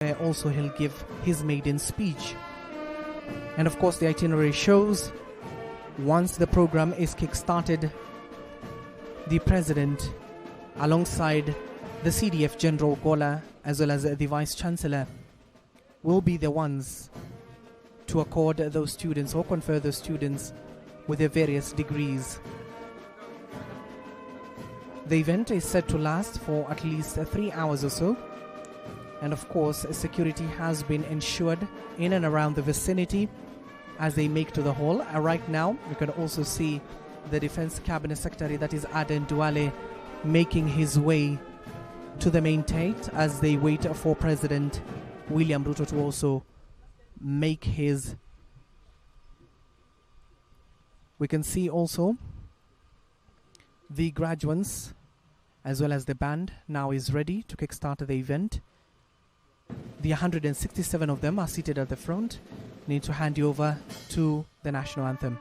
where also he'll give his maiden speech. And of course, the itinerary shows once the program is kick-started, the President, alongside the CDF General Gola, as well as the Vice-Chancellor, will be the ones to accord those students or confer those students with their various degrees. The event is set to last for at least 3 hours or so. And of course, security has been ensured in and around the vicinity as they make to the hall. Right now, you can also see the Defense Cabinet Secretary, that is Aden Duale, making his way to the main tent as they wait for President William Ruto to also make his. We can see also the graduates as well as the band now is ready to kickstart the event. The 167 of them are seated at the front. Need to hand you over to the national anthem.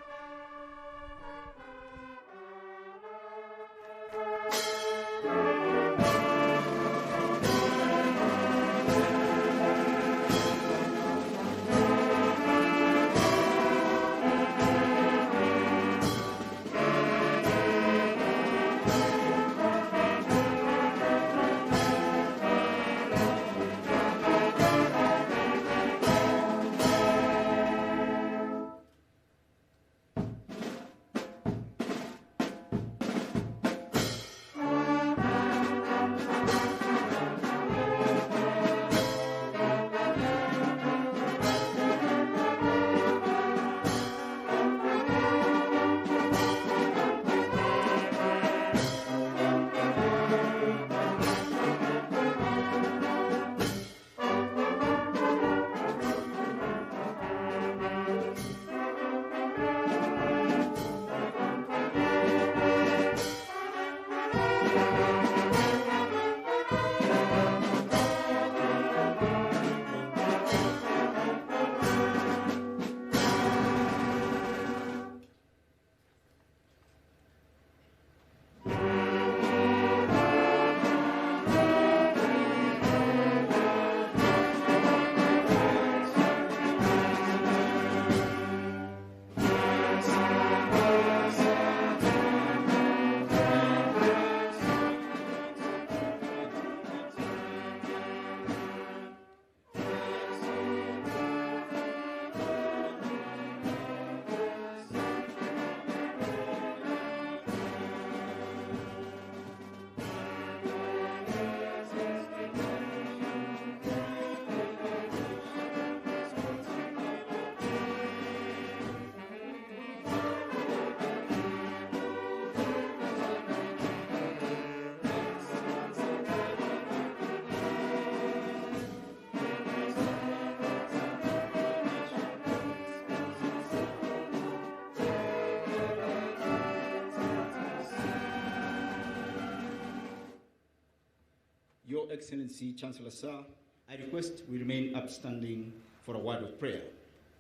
Your Excellency, Chancellor Sir, I request we remain upstanding for a word of prayer.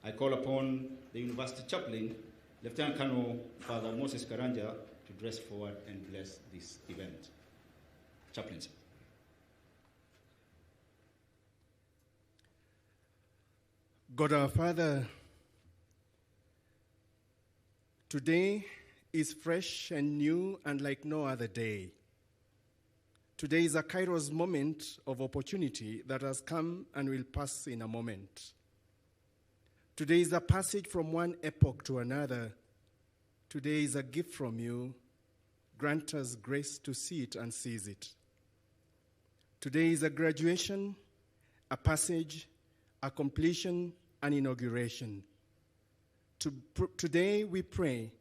I call upon the University Chaplain, Lieutenant Colonel Father Moses Karanja, to dress forward and bless this event. Chaplain, sir. God our Father, today is fresh and new and like no other day. Today is a Kairos moment of opportunity that has come and will pass in a moment. Today is a passage from one epoch to another. Today is a gift from you. Grant us grace to see it and seize it. Today is a graduation, a passage, a completion, an inauguration. Today we pray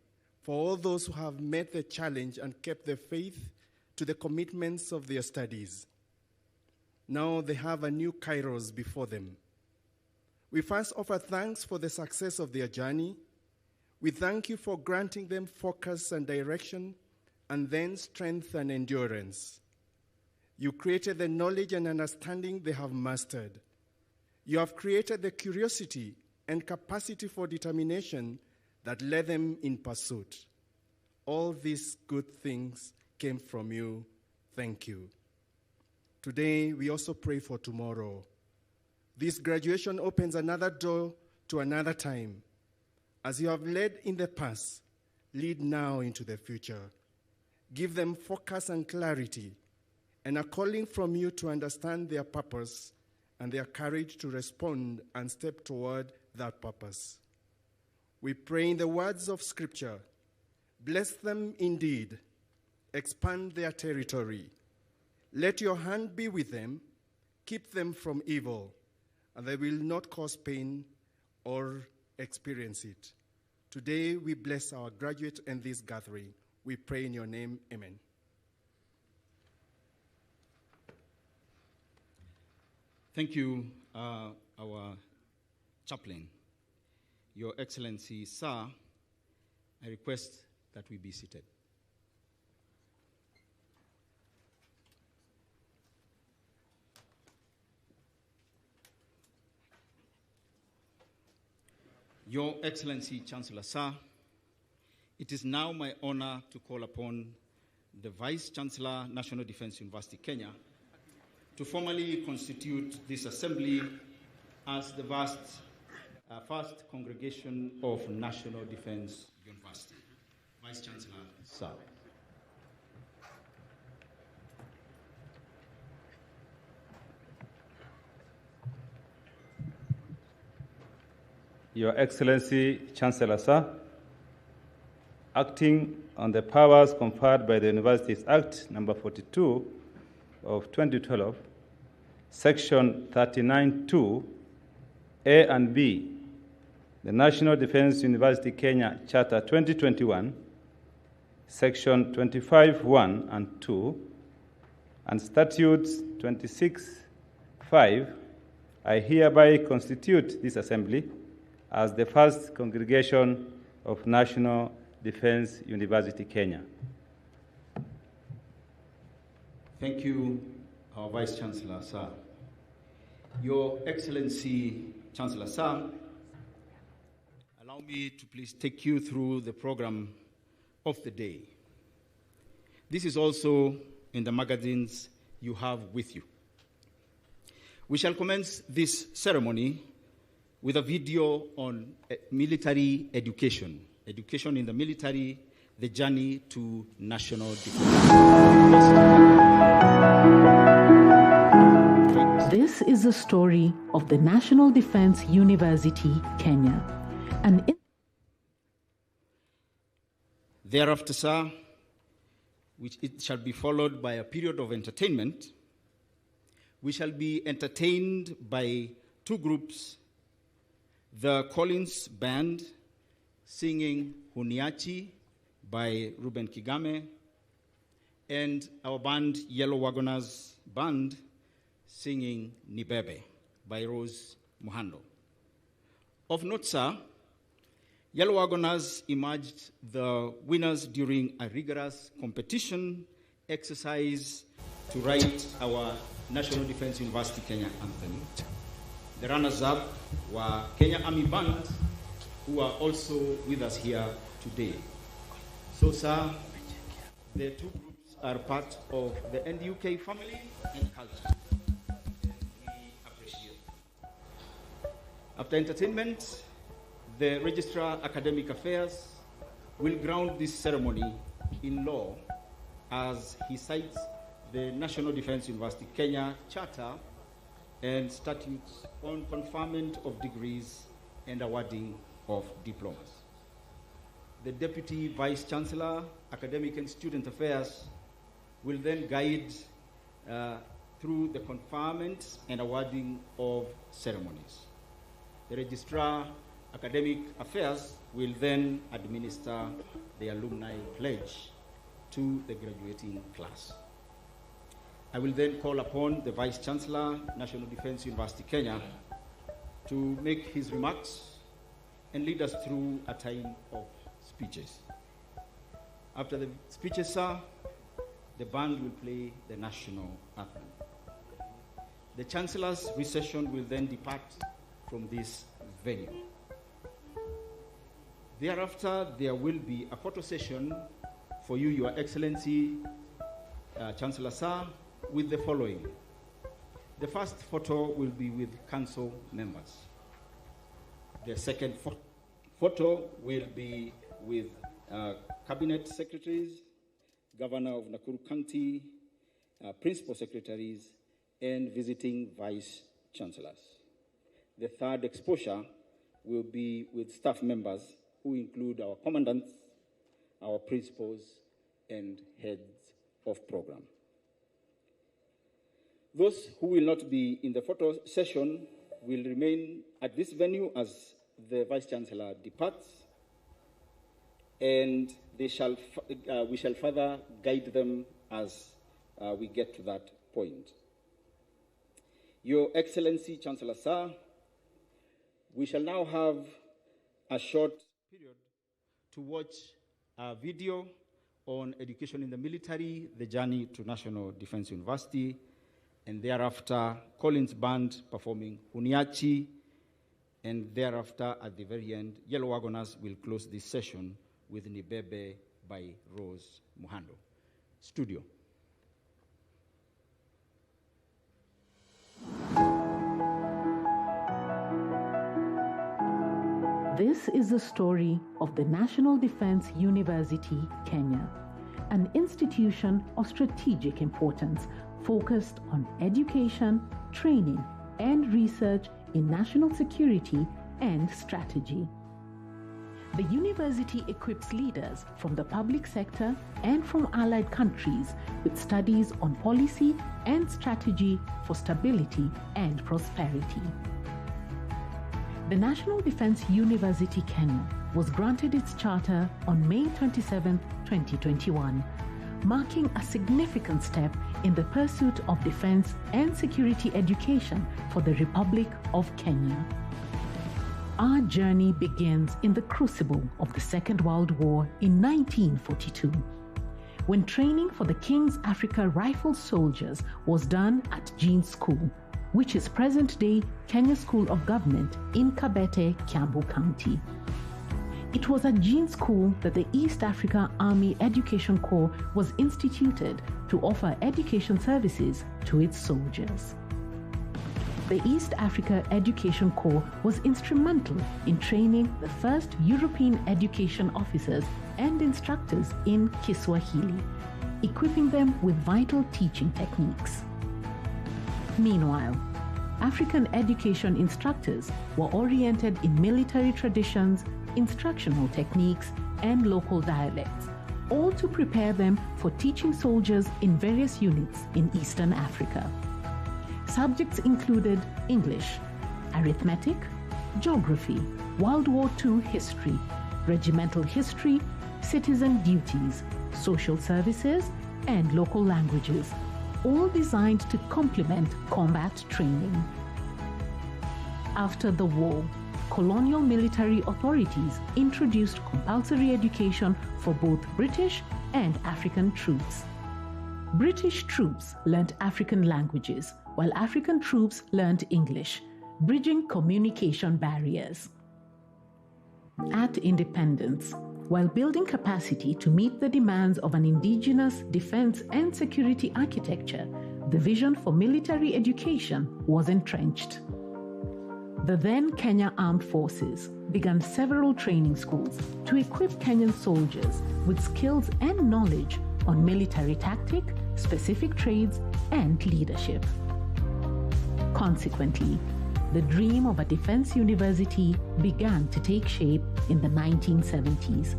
for all those who have met the challenge and kept their faith to the commitments of their studies. Now they have a new Kairos before them. We first offer thanks for the success of their journey. We thank you for granting them focus and direction, and then strength and endurance. You created the knowledge and understanding they have mastered. You have created the curiosity and capacity for determination that led them in pursuit. All these good things came from you. Thank you. Today, we also pray for tomorrow. This graduation opens another door to another time. As you have led in the past, lead now into the future. Give them focus and clarity, and a calling from you to understand their purpose and their courage to respond and step toward that purpose. We pray in the words of Scripture, bless them indeed, expand their territory. Let your hand be with them, keep them from evil, and they will not cause pain or experience it. Today we bless our graduates and this gathering. We pray in your name, amen. Thank you, our chaplain. Your Excellency, sir, I request that we be seated. Your Excellency, Chancellor, sir, it is now my honor to call upon the Vice Chancellor, National Defense University, Kenya, to formally constitute this assembly as the first congregation of National Defense University. Vice Chancellor, sir. Your Excellency, Chancellor, sir, acting on the powers conferred by the Universities Act number 42 of 2012, Section 39(2), A and B, the National Defense University Kenya Charter 2021, Section 25(1) and 2, and Statutes 26(5), I hereby constitute this assembly as the first congregation of National Defense University, Kenya. Thank you, our Vice Chancellor, sir. Your Excellency, Chancellor, sir, allow me to please take you through the program of the day. This is also in the magazines you have with you. We shall commence this ceremony with a video on military education in the military, the journey to national defense. This is the story of the National Defense University, Kenya. Thereafter, sir, which it shall be followed by a period of entertainment. We shall be entertained by two groups, the Collins Band singing Huniachi by Ruben Kigame, and our band, Yellow Wagoners Band, singing Nibebe by Rose Muhando. Of note, sir, Yellow Wagoners emerged the winners during a rigorous competition exercise to write our National Defense University Kenya anthem. The runners-up were Kenya Army Band, who are also with us here today. So, sir, the two groups are part of the NDUK family and culture. We appreciate it. After entertainment, the Registrar Academic Affairs will ground this ceremony in law as he cites the National Defense University Kenya Charter and statutes on conferment of degrees and awarding of diplomas. The Deputy Vice Chancellor, Academic and Student Affairs, will then guide through the conferment and awarding of ceremonies. The Registrar, Academic Affairs, will then administer the alumni pledge to the graduating class. I will then call upon the Vice Chancellor, National Defense University Kenya, to make his remarks and lead us through a time of speeches. After the speeches, sir, the band will play the national anthem. The Chancellor's recession will then depart from this venue. Thereafter, there will be a photo session for you, Your Excellency, Chancellor, sir, with the following: The first photo will be with council members. The second photo will be with cabinet secretaries, governor of Nakuru County, principal secretaries, and visiting vice chancellors. The third exposure will be with staff members who include our commandants, our principals, and heads of program. Those who will not be in the photo session will remain at this venue as the Vice Chancellor departs, and we shall further guide them as we get to that point. Your Excellency, Chancellor Sir, we shall now have a short period to watch a video on education in the military, the journey to National Defense University, and thereafter Collins Band performing Huniachi, and thereafter at the very end, Yellow Wagoners will close this session with Nibebe by Rose Muhando. Studio. This is the story of the National Defense University, Kenya, an institution of strategic importance focused on education, training, and research in national security and strategy. The university equips leaders from the public sector and from allied countries with studies on policy and strategy for stability and prosperity. The National Defense University Kenya was granted its charter on May 27, 2021, marking a significant step in the pursuit of defense and security education for the Republic of Kenya. Our journey begins in the crucible of the Second World War in 1942, when training for the King's Africa Rifle soldiers was done at Jean School, which is present-day Kenya School of Government in Kabete, Kiambu County. It was at Jean School that the East Africa Army Education Corps was instituted to offer education services to its soldiers. The East Africa Education Corps was instrumental in training the first European education officers and instructors in Kiswahili, equipping them with vital teaching techniques. Meanwhile, African education instructors were oriented in military traditions, instructional techniques, and local dialects, all to prepare them for teaching soldiers in various units in Eastern Africa. Subjects included English, arithmetic, geography, World War II history, regimental history, citizen duties, social services, and local languages, all designed to complement combat training. After the war, colonial military authorities introduced compulsory education for both British and African troops. British troops learned African languages, while African troops learned English, bridging communication barriers. At independence, while building capacity to meet the demands of an indigenous defense and security architecture, the vision for military education was entrenched. The then Kenya Armed Forces began several training schools to equip Kenyan soldiers with skills and knowledge on military tactic, specific trades, and leadership. Consequently, the dream of a defense university began to take shape in the 1970s,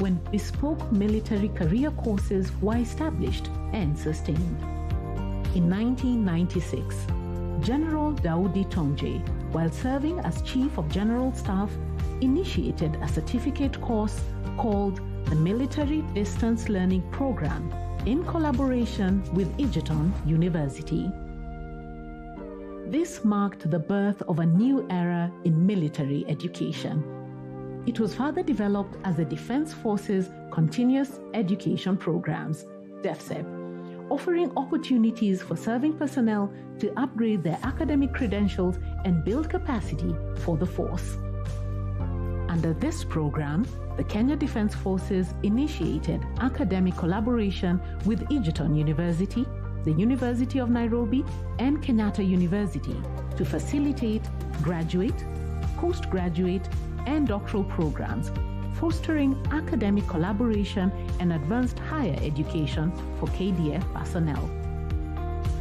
when bespoke military career courses were established and sustained. In 1996, General Daudi Tonje, while serving as Chief of General Staff, initiated a certificate course called the Military Distance Learning Program in collaboration with Egerton University. This marked the birth of a new era in military education. It was further developed as the Defense Forces Continuous Education Programs, DEFCEP, offering opportunities for serving personnel to upgrade their academic credentials and build capacity for the force. Under this program, the Kenya Defense Forces initiated academic collaboration with Egerton University, the University of Nairobi, and Kenyatta University to facilitate graduate, postgraduate, and doctoral programs, fostering academic collaboration and advanced higher education for KDF personnel.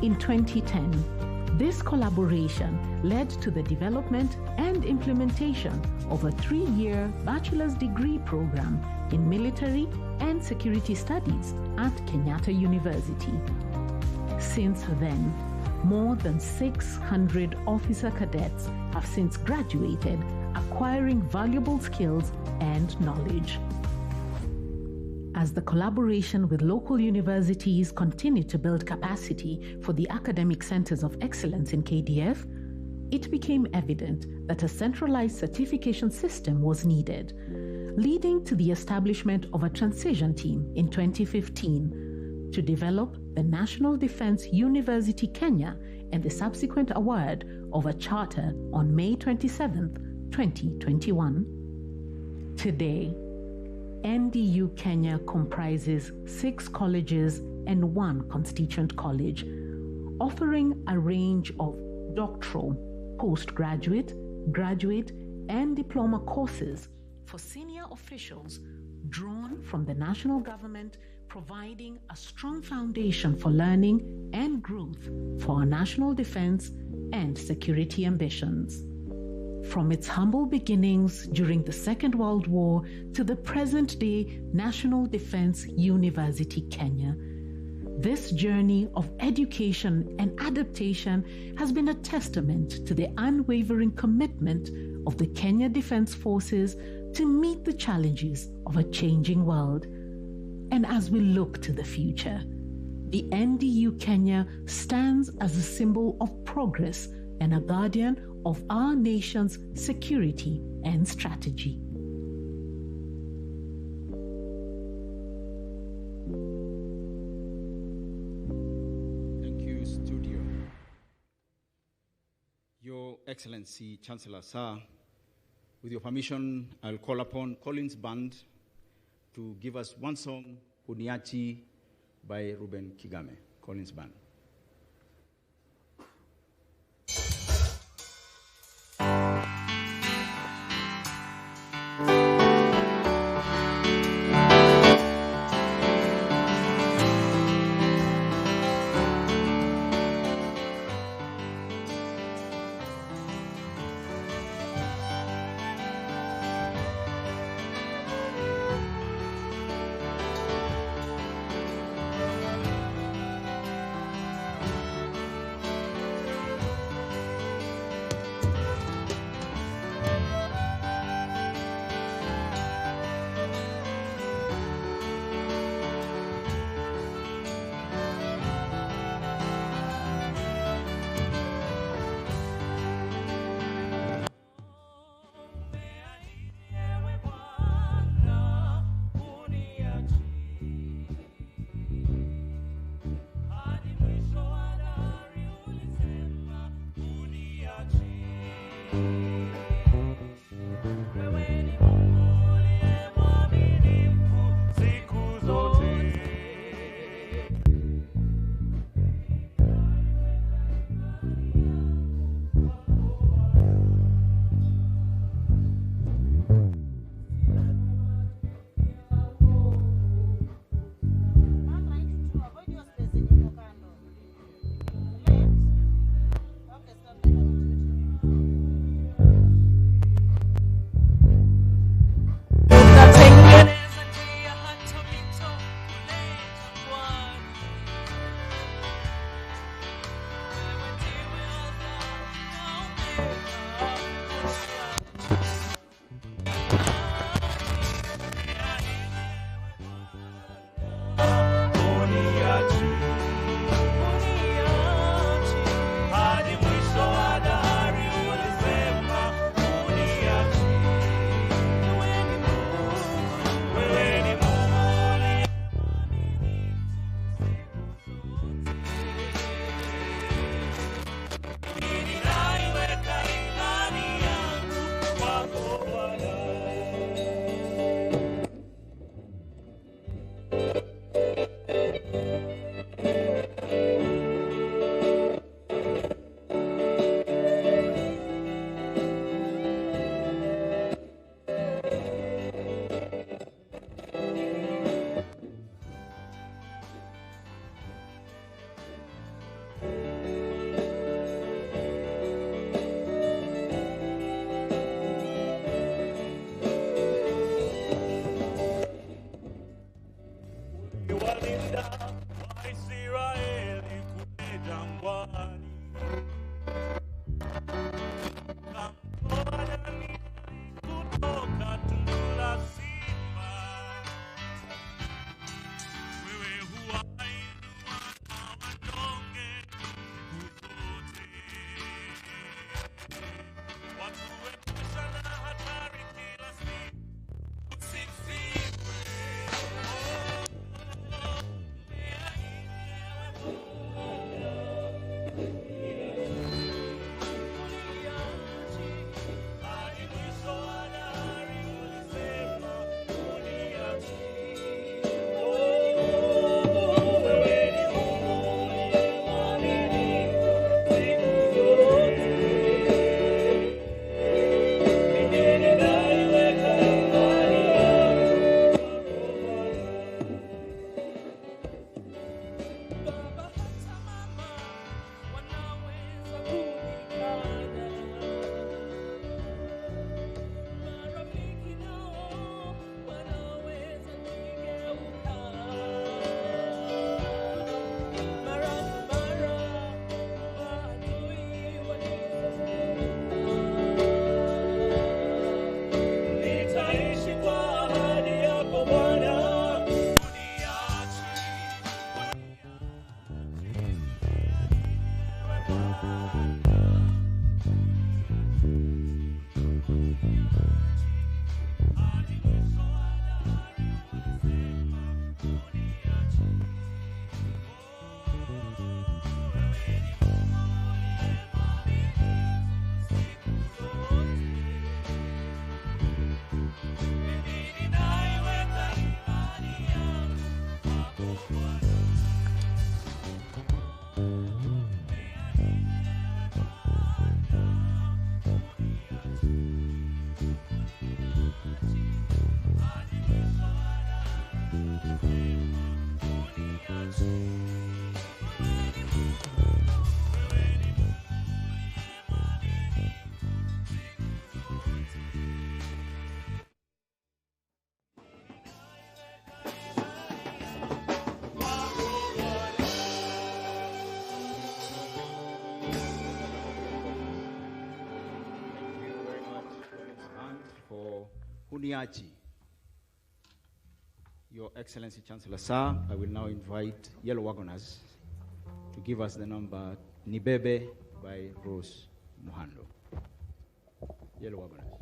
In 2010, this collaboration led to the development and implementation of a 3-year bachelor's degree program in military and security studies at Kenyatta University. Since then, more than 600 officer cadets have since graduated, acquiring valuable skills and knowledge. As the collaboration with local universities continued to build capacity for the academic centers of excellence in KDF, it became evident that a centralized certification system was needed, leading to the establishment of a transition team in 2015 to develop the National Defense University Kenya and the subsequent award of a charter on May 27, 2021. Today, NDU Kenya comprises 6 colleges and 1 constituent college, offering a range of doctoral, postgraduate, graduate, and diploma courses for senior officials drawn from the national government, providing a strong foundation for learning and growth for our national defense and security ambitions. From its humble beginnings during the Second World War to the present-day National Defense University Kenya, this journey of education and adaptation has been a testament to the unwavering commitment of the Kenya Defense Forces to meet the challenges of a changing world. And as we look to the future, the NDU Kenya stands as a symbol of progress and a guardian of our nation's security and strategy. Thank you, Studio. Your Excellency, Chancellor Sir, with your permission, I'll call upon Collins Band to give us one song, Uniachi, by Ruben Kigame. Collins Band. Huniachi. Your Excellency Chancellor Sir, I will now invite Yellow Wagoners to give us the number Nibebe by Rose Muhando. Yellow Wagoners.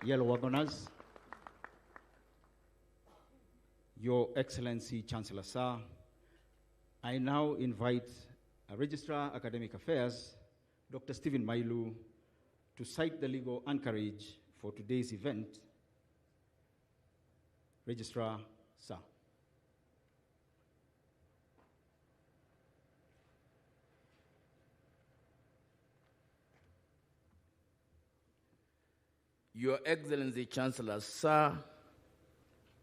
Yellow Wagoners, Your Excellency Chancellor Sir, I now invite Registrar Academic Affairs, Dr. Stephen Mailu, to cite the legal anchorage for today's event. Registrar, Sir. Your Excellency Chancellor Sir,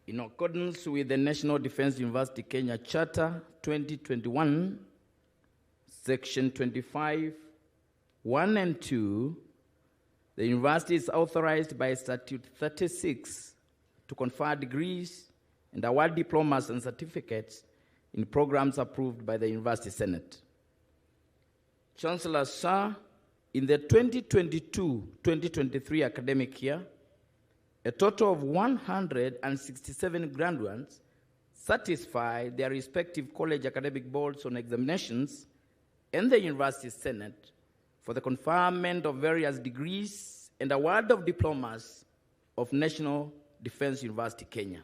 in accordance with the National Defense University Kenya Charter 2021, Section 25, 1 and 2, the university is authorized by Statute 36 to confer degrees and award diplomas and certificates in programs approved by the University Senate. Chancellor Sir, in the 2022-2023 academic year, a total of 167 graduates satisfied their respective college academic boards on examinations and the University Senate for the conferment of various degrees and award of diplomas of National Defense University, Kenya.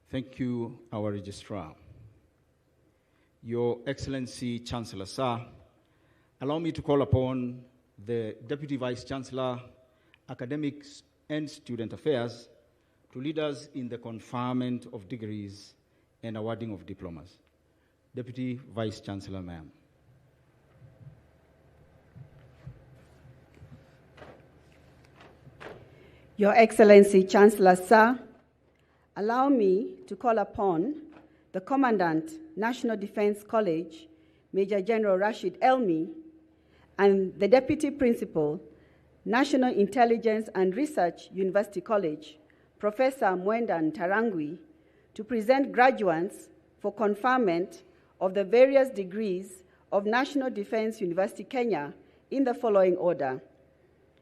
Thank you, our Registrar. Your Excellency, Chancellor Sir, allow me to call upon the Deputy Vice Chancellor, Academics and Student Affairs to lead us in the conferment of degrees and awarding of diplomas. Deputy Vice Chancellor, ma'am. Your Excellency, Chancellor Sir, allow me to call upon the Commandant, National Defense College, Major General Rashid Elmi, and the Deputy Principal, National Intelligence and Research University College, Professor Mwenda Ntarangwi, to present graduates for conferment of the various degrees of National Defense University, Kenya, in the following order: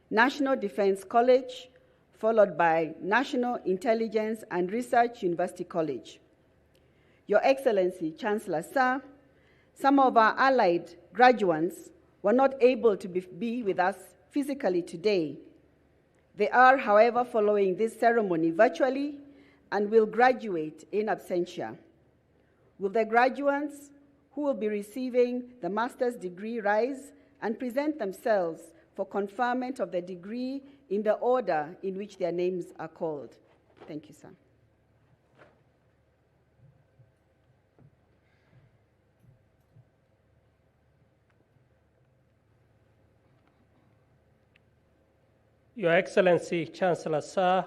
National Defense College, followed by National Intelligence and Research University College. Your Excellency, Chancellor Sir, some of our allied graduates were not able to be with us physically today. They are, however, following this ceremony virtually and will graduate in absentia. Will the graduates who will be receiving the master's degree rise and present themselves for conferment of the degree in the order in which their names are called? Thank you, sir. Your Excellency, Chancellor Sir,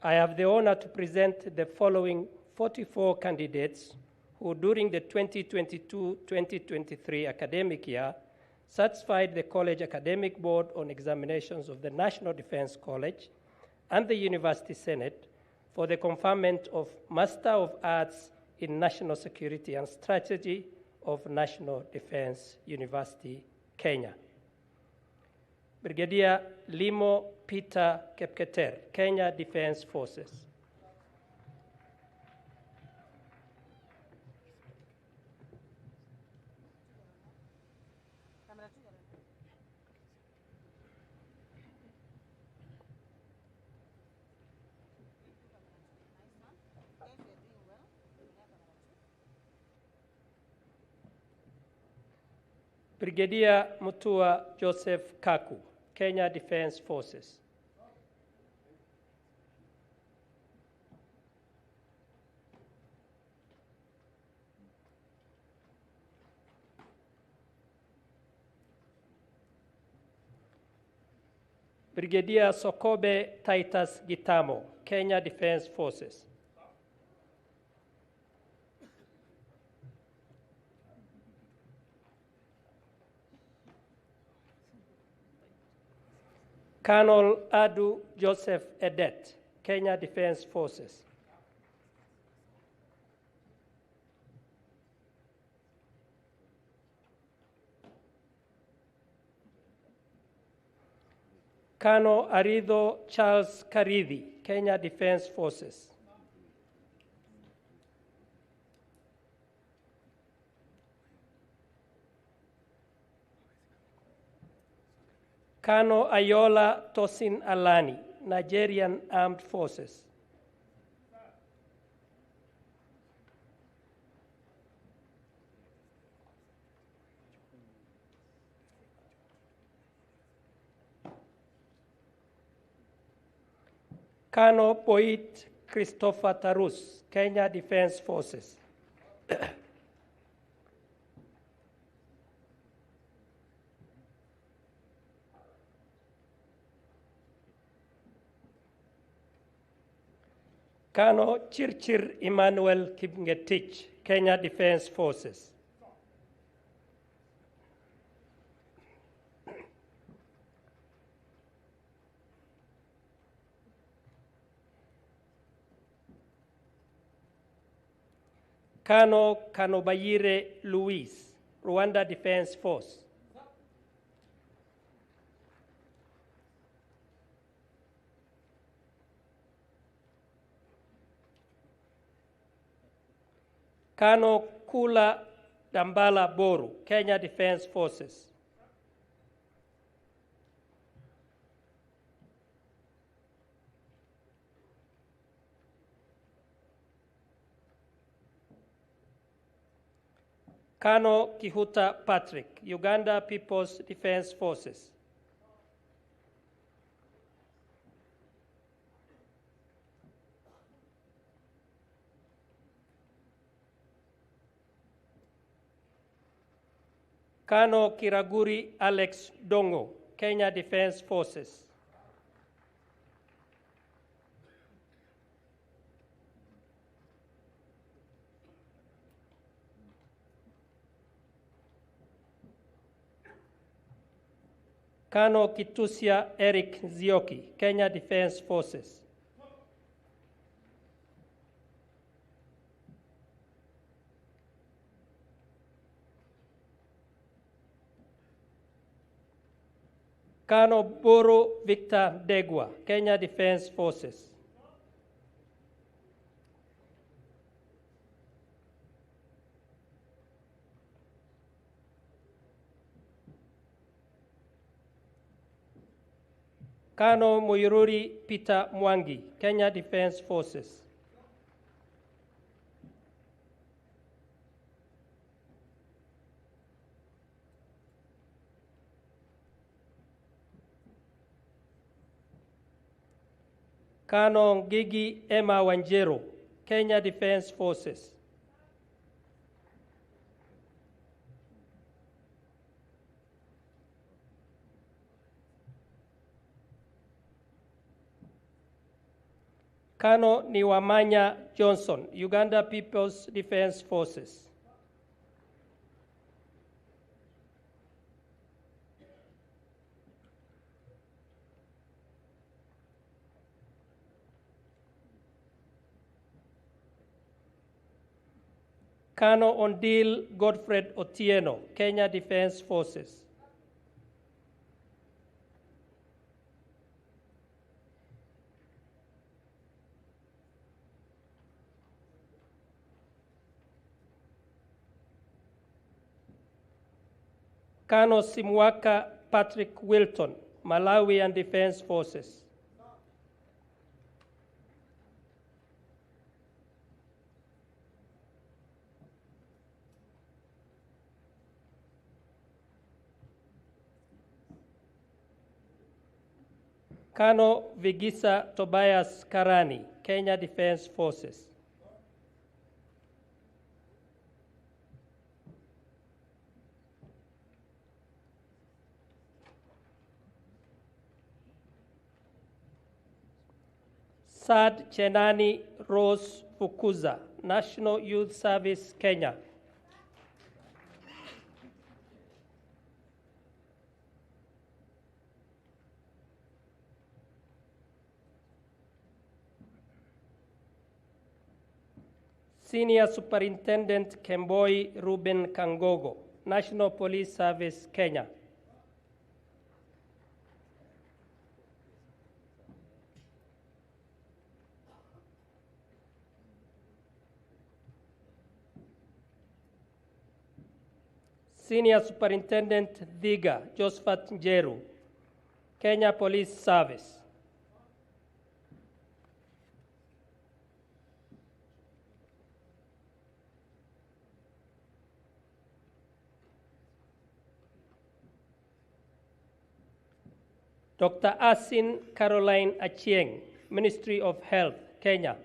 I have the honor to present the following 44 candidates who, during the 2022-2023 academic year, satisfied the College Academic Board on examinations of the National Defense College and the University Senate for the conferment of Master of Arts in National Security and Strategy of National Defense University, Kenya. Brigadier Limo Peter Kepketer, Kenya Defense Forces. Brigadier Mutua Joseph Kaku, Kenya Defense Forces. Brigadier Sokobe Titus Gitamo, Kenya Defense Forces. Colonel Adu Joseph Edet, Kenya Defense Forces. Colonel Arido Charles Karidhi, Kenya Defense Forces. Colonel Ayola Tosin Alani, Nigerian Armed Forces. Colonel Poit Christopher Tarus, Kenya Defense Forces. Colonel Chirchir Emmanuel Kipngetich, Kenya Defense Forces. Kano Kanobayire Luis, Rwanda Defense Force. Kano Kula Dambala Boru, Kenya Defense Forces. Kano Kihuta Patrick, Uganda People's Defense Forces. Kano Kiraguri Alex Dongo, Kenya Defense Forces. Kano Kitusia Eric Zioki, Kenya Defense Forces. Kano Boro Victor Degwa, Kenya Defense Forces. Kano Moyururi Peter Mwangi, Kenya Defense Forces. Kano Ngigi Emma Wanjero, Kenya Defense Forces. Kano Niwamanya Johnson, Uganda People's Defense Forces. Kano Ondil Godfred Otieno, Kenya Defense Forces. Kano Simwaka Patrick Wilton, Malawian Defense Forces. Kano Vigisa Tobias Karani, Kenya Defense Forces. Sad Chenani Rose Fukuza, National Youth Service, Kenya. Senior Superintendent Kemboi Ruben Kangogo, National Police Service, Kenya. Senior Superintendent Dhiga Josephat Njeru, Kenya Police Service. Dr. Asin Caroline Achieng, Ministry of Health, Kenya.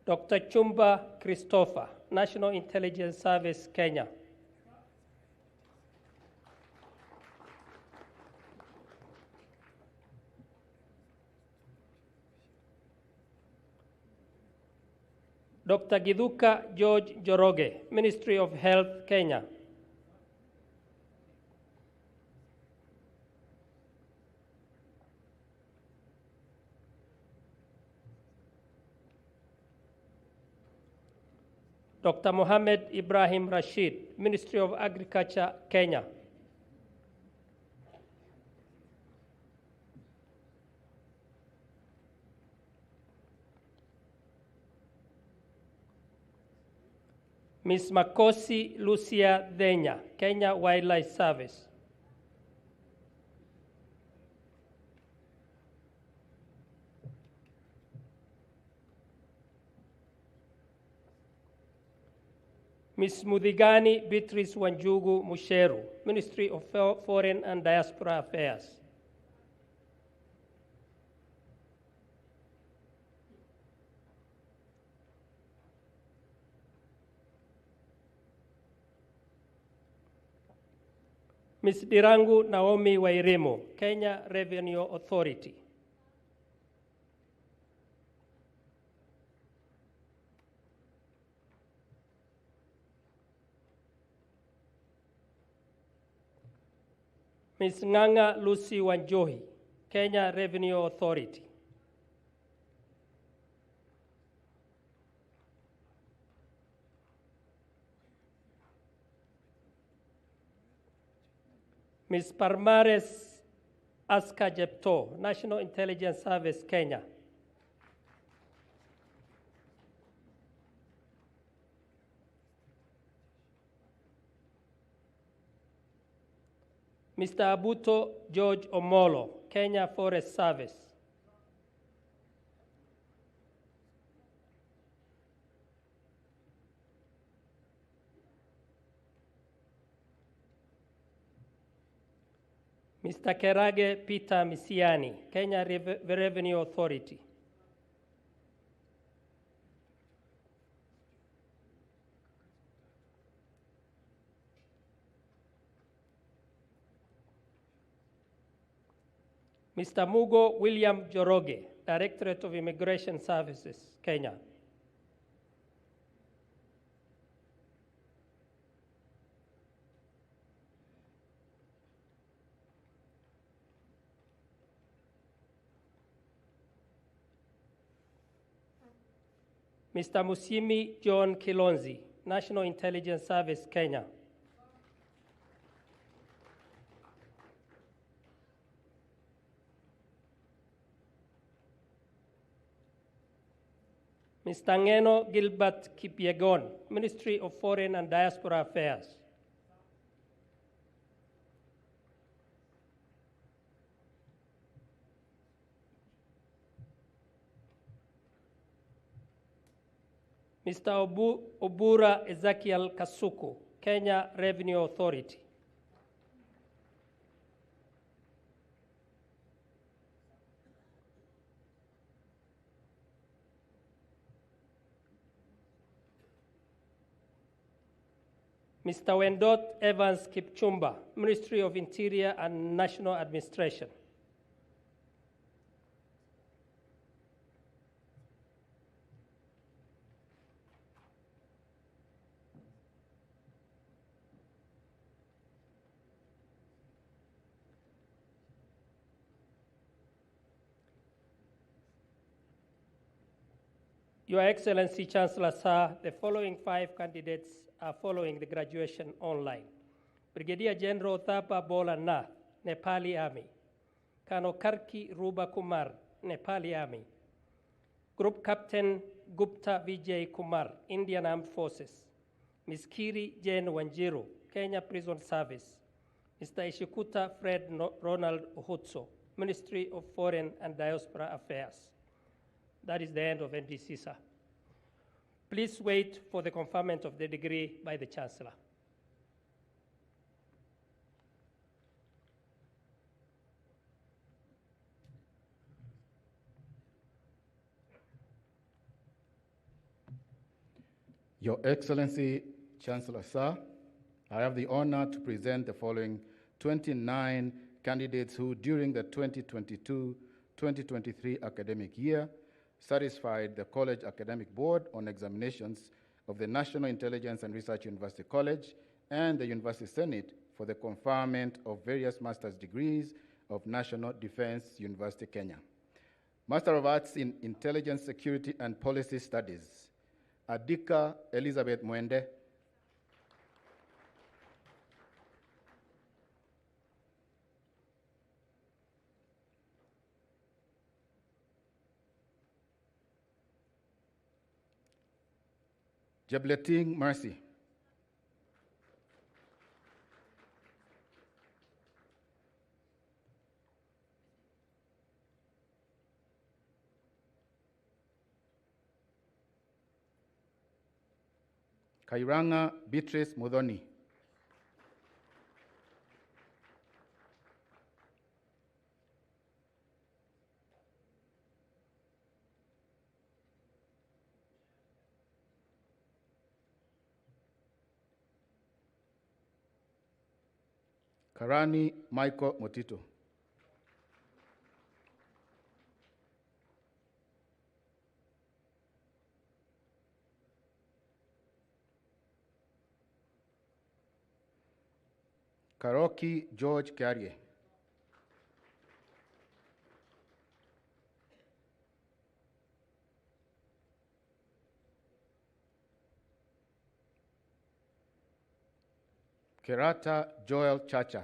Dr. Chumba Christopher, National Intelligence Service, Kenya. Dr. Githuka George Joroge, Ministry of Health, Kenya. Dr. Mohamed Ibrahim Rashid, Ministry of Agriculture, Kenya. Ms. Makosi Lucia Denya, Kenya Wildlife Service. Ms. Mudigani Beatrice Wanjugu Musheru, Ministry of Foreign and Diaspora Affairs. Ms. Dirangu Naomi Wairemo, Kenya Revenue Authority. Ms. Nganga Lucy Wanjohi, Kenya Revenue Authority. Ms. Parmares Aska Jepto, National Intelligence Service, Kenya. Mr. Abuto George Omolo, Kenya Forest Service. Mr. Kerage Peter Misiani, Kenya Revenue Authority. Mr. Mugo William Joroge, Directorate of Immigration Services, Kenya. Mr. Musimi John Kilonzi, National Intelligence Service, Kenya. Mr. Ngeno Gilbert Kipyegon, Ministry of Foreign and Diaspora Affairs. Mr. Obura Ezekiel Kasuku, Kenya Revenue Authority. Mr. Wendot Evans Kipchumba, Ministry of Interior and National Administration. Your Excellency, Chancellor Sir, the following 5 candidates are following the graduation online. Brigadier General Thapa Bola Nath, Nepali Army. Colonel Karki Ruba Kumar, Nepali Army. Group Captain Gupta Vijay Kumar, Indian Armed Forces. Ms. Kiri Jane Wanjiru, Kenya Prison Service. Mr. Ishikuta Fred Ronald Uhutso, Ministry of Foreign and Diaspora Affairs. That is the end of NDC, sir. Please wait for the conferment of the degree by the Chancellor. Your Excellency, Chancellor Sir, I have the honor to present the following 29 candidates who, during the 2022-2023 academic year, satisfied the College Academic Board on examinations of the National Intelligence and Research University College and the University Senate for the conferment of various master's degrees of National Defense University, Kenya. Master of Arts in Intelligence, Security and Policy Studies, Adika Elizabeth Mwende, Jableting Mercy, Kairanga Beatrice Mudhoni, Karani Michael Motito, Karoki George Carrier, Kerata Joel Chacha,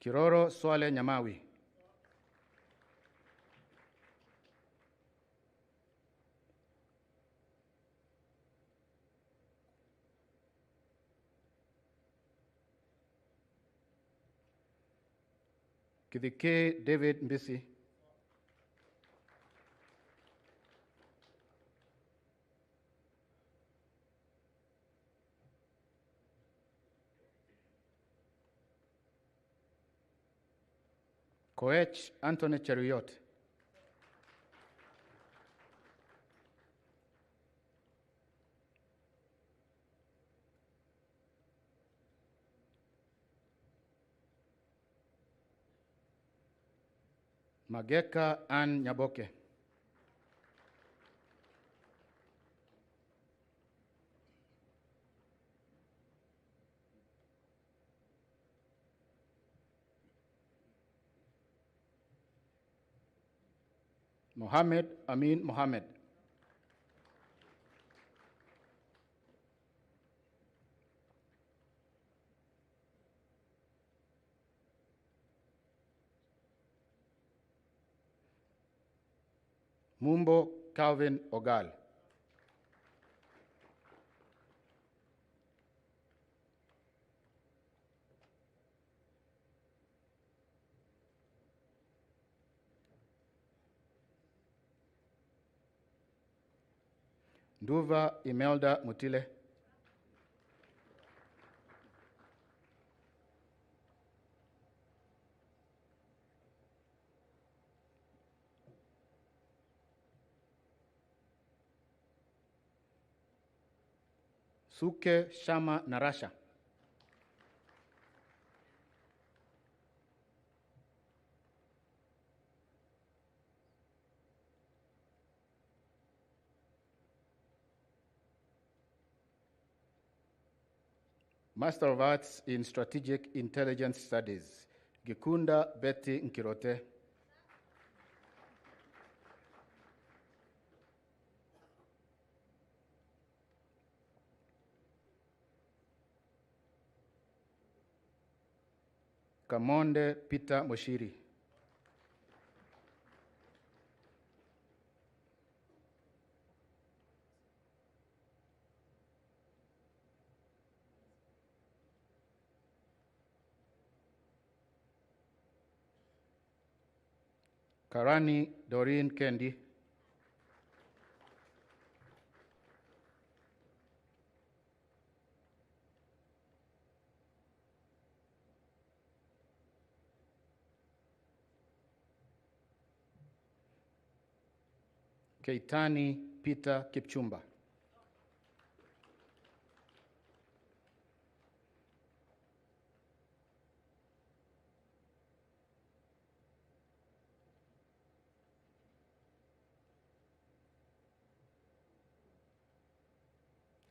Kiroro Swale Nyamawi, Kidike David Mbisi, Koech Anthony Cheruiyot, Mageka Ann Nyaboke, Mohammed Amin Mohammed, Mumbo Calvin Ogal, Nduva Imelda Mutile, Suke Shama Narasha, Master of Arts in Strategic Intelligence Studies, Gikunda Betty Nkirote, Kamonde Peter Moshiri, Karani Doreen Kendi, Keitani Peter Kipchumba,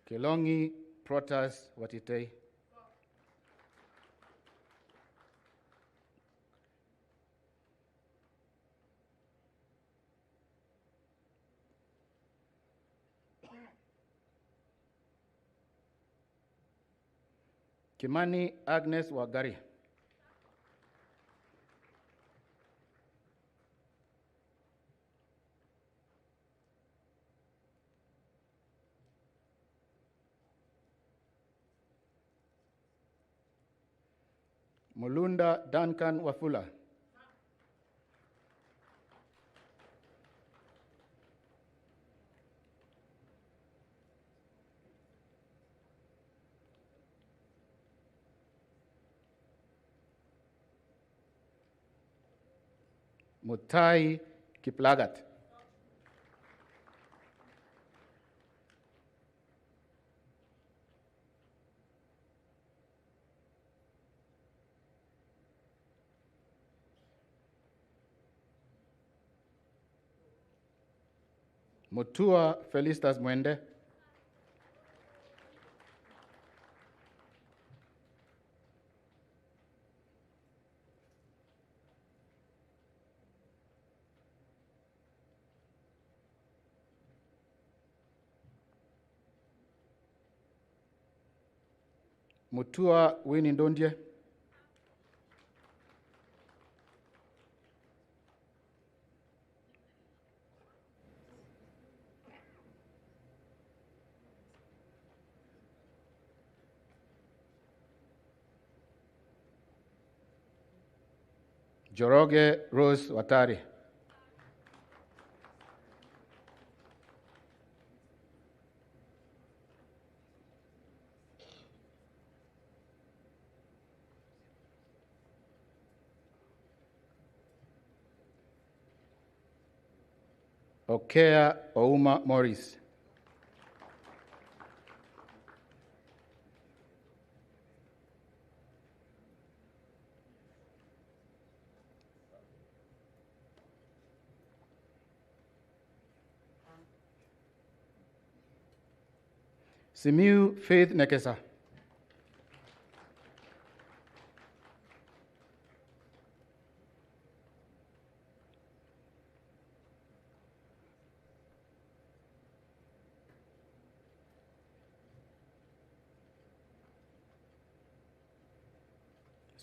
Kelongi Protas Watitei. Kimani Agnes Wagari. Mulunda Duncan Wafula. Mutai Kiplagat. Mutua Felistas Mwende. Mutua Winnie Ndondie. Joroge Rose Watari. Okea Ouma Morris. Simiu Faith Nekesa.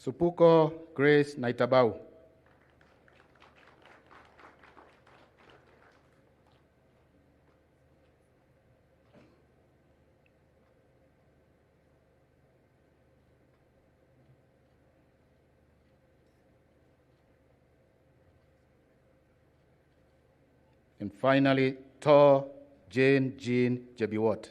Supuko Grace Naitabau. And finally, Tor Jane Jean Jebiwot.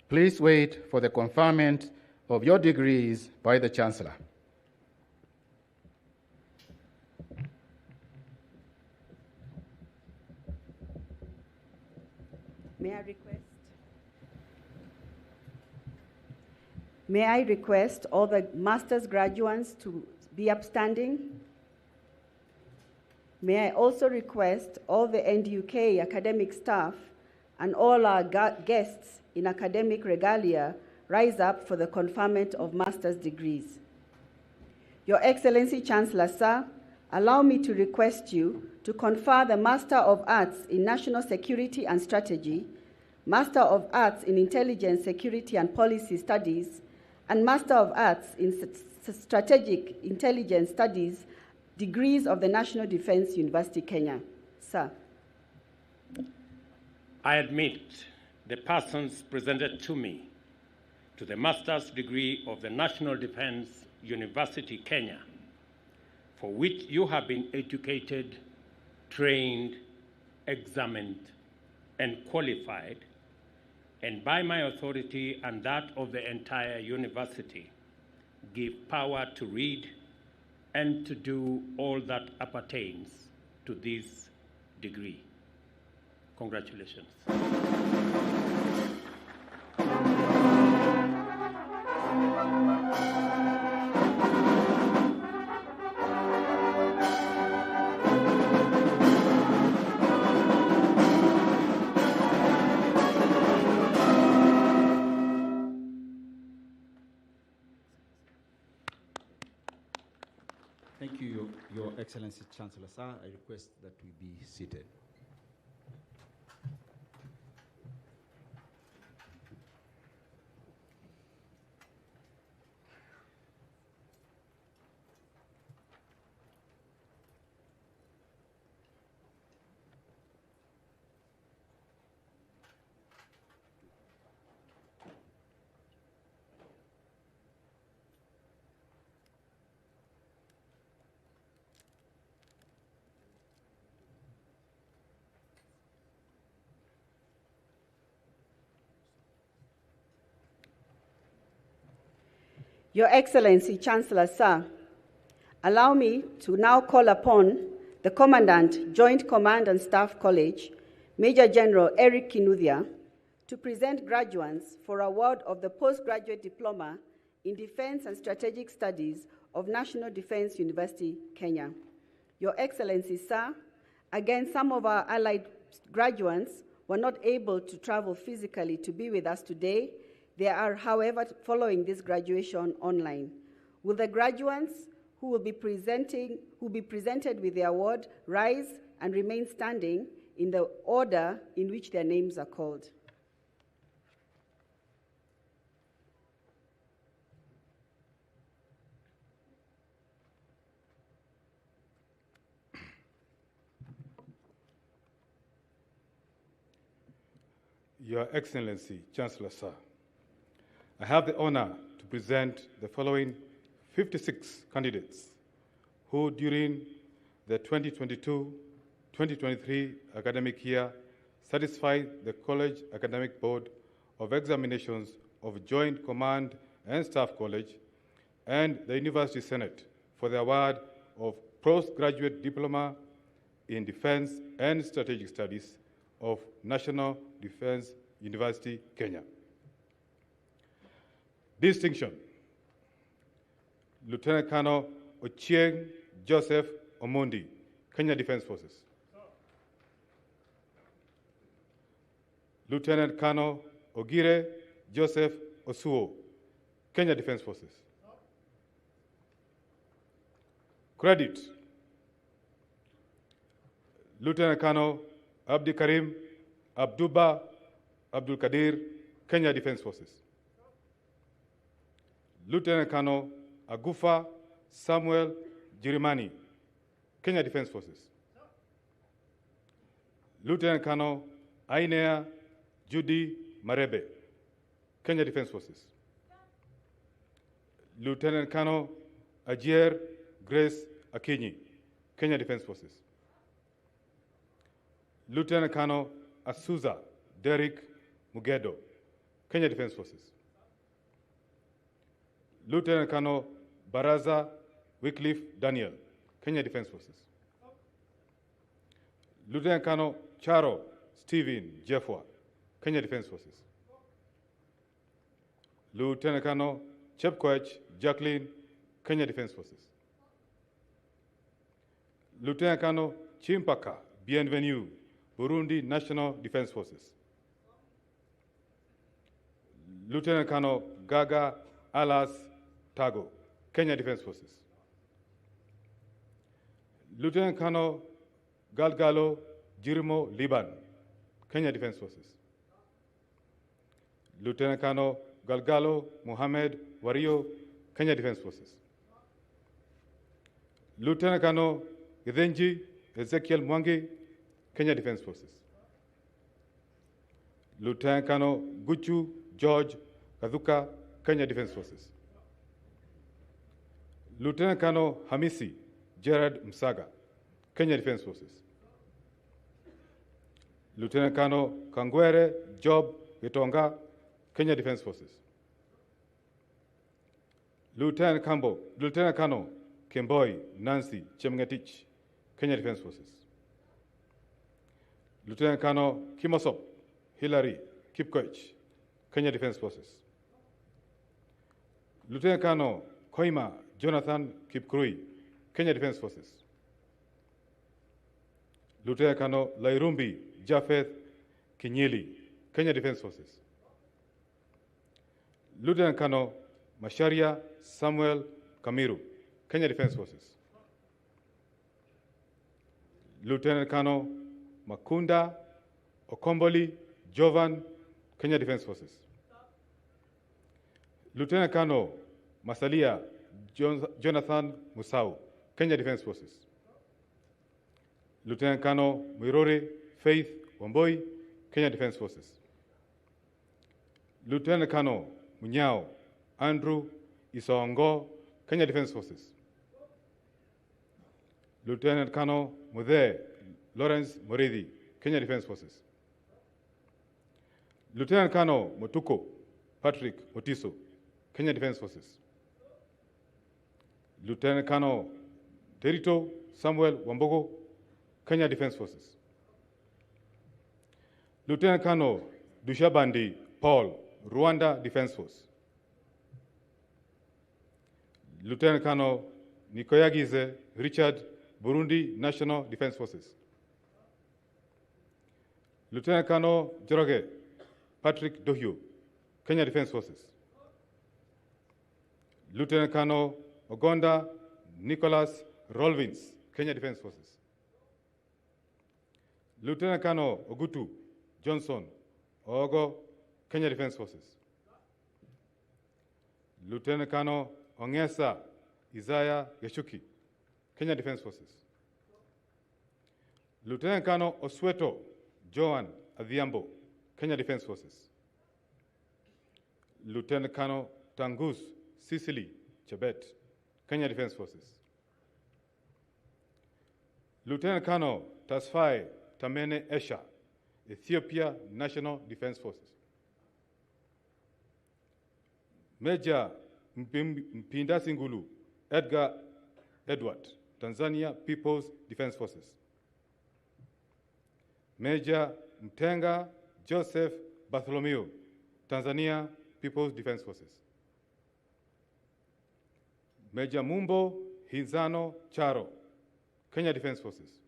Please wait for the conferment of your degrees by the Chancellor. May I request all the master's graduates to be upstanding? May I also request all the NDUK academic staff and all our guests in academic regalia rise up for the conferment of master's degrees. Your Excellency Chancellor, sir, allow me to request you to confer the Master of Arts in National Security and Strategy, Master of Arts in Intelligence, Security and Policy Studies, and Master of Arts in Strategic Intelligence Studies degrees of the National Defense University, Kenya. Sir. I admit the persons presented to me to the master's degree of the National Defense University, Kenya, for which you have been educated, trained, examined, and qualified, and by my authority and that of the entire university, give power to read and to do all that appertains to this degree. Congratulations. Thank you, Your Excellency Chancellor, sir. I request that we be seated. Your Excellency, Chancellor, sir, allow me to now call upon the Commandant, Joint Command and Staff College, Major General Eric Kinuthia, to present graduates for award of the Postgraduate Diploma in Defense and Strategic Studies of National Defense University, Kenya. Your Excellency, sir, again, some of our allied graduates were not able to travel physically to be with us today. They are, however, following this graduation online. Will the graduates who will be presented with the award rise and remain standing in the order in which their names are called? Your Excellency, Chancellor, sir, I have the honor to present the following 56 candidates who, during the 2022-2023 academic year, satisfied the College Academic Board of Examinations of Joint Command and Staff College and the University Senate for the award of Postgraduate Diploma in Defense and Strategic Studies of National Defense University, Kenya. Distinction: Lieutenant Colonel Ochieng Joseph Omondi, Kenya Defense Forces. Lieutenant Colonel Ogire Joseph Osuo, Kenya Defense Forces. Credit: Lieutenant Colonel Abdi Karim Abduba Abdul Kadir, Kenya Defense Forces. Lieutenant Colonel Agufa Samuel Jirimani, Kenya Defense Forces. Lieutenant Colonel Ainea Judy Marebe, Kenya Defense Forces. Lieutenant Colonel Ajier Grace Akinyi, Kenya Defense Forces. Lieutenant Colonel Asuza Derek Mugedo, Kenya Defense Forces. Lieutenant Colonel Baraza Wycliffe Daniel, Kenya Defense Forces. Lieutenant Colonel Charo Stephen Jeffwa, Kenya Defense Forces. Lieutenant Colonel Chepkoech Jacqueline, Kenya Defense Forces. Lieutenant Colonel Chimpaka Bienvenue, Burundi National Defense Forces. Lieutenant Colonel Gaga Alas Tago, Kenya Defense Forces. Lieutenant Colonel Galgalo Jirimo Liban, Kenya Defense Forces. Lieutenant Colonel Galgalo Mohamed Wario, Kenya Defense Forces. Lieutenant Colonel Githenji Ezekiel Mwangi, Kenya Defense Forces. Lieutenant Colonel Guchu George Kazuka, Kenya Defense Forces. Lieutenant Colonel Hamisi Gerard Msaga, Kenya Defense Forces. Lieutenant Colonel Kangwere Job Gitonga, Kenya Defense Forces. Lieutenant Colonel Kemboi Nancy Chemngetich, Kenya Defense Forces. Lieutenant Colonel Kimosop Hilary Kipkoech, Kenya Defense Forces. Lieutenant Colonel Koima Jonathan Kipkurui, Kenya Defense Forces. Lieutenant Colonel Lairumbi Japheth Kinyili, Kenya Defense Forces. Lieutenant Colonel Masharia Samuel Kamiru, Kenya Defense Forces. Lieutenant Colonel Makunda Okomboli Jovan, Kenya Defense Forces. Lieutenant Colonel Masalia Jonathan Musau, Kenya Defense Forces. Lieutenant Colonel Mwirore Faith Wamboi, Kenya Defense Forces. Lieutenant Colonel Munyao Andrew Isongo, Kenya Defense Forces. Lieutenant Colonel Muthe Lawrence Moridi, Kenya Defense Forces. Lieutenant Colonel Motuko Patrick Motiso, Kenya Defense Forces. Lieutenant Colonel Derito Samuel Wambogo, Kenya Defense Forces. Lieutenant Colonel Dushabandi Paul, Rwanda Defense Force. Lieutenant Colonel Nikoyagize Richard, Burundi National Defense Forces. Lieutenant Colonel Joroge Patrick Dohio, Kenya Defense Forces. Lieutenant Colonel Ogonda Nicholas Rolvins, Kenya Defense Forces. Lieutenant Colonel Ogutu Johnson Ogo, Kenya Defense Forces. Lieutenant Colonel Ongesa Isaiah Geshuki, Kenya Defense Forces. Lieutenant Colonel Osweto Joan Adhiambo, Kenya Defense Forces. Lieutenant Colonel Tangus Sicily Chebet, Kenya Defense Forces. Lieutenant Colonel Tasfai Tamene Esha, Ethiopia National Defense Forces. Major Mpinda Singulu Edgar Edward, Tanzania People's Defense Forces. Major Mtenga Joseph Bartholomew, Tanzania People's Defense Forces. Major Mumbo Hinzano Charo, Kenya Defense Forces.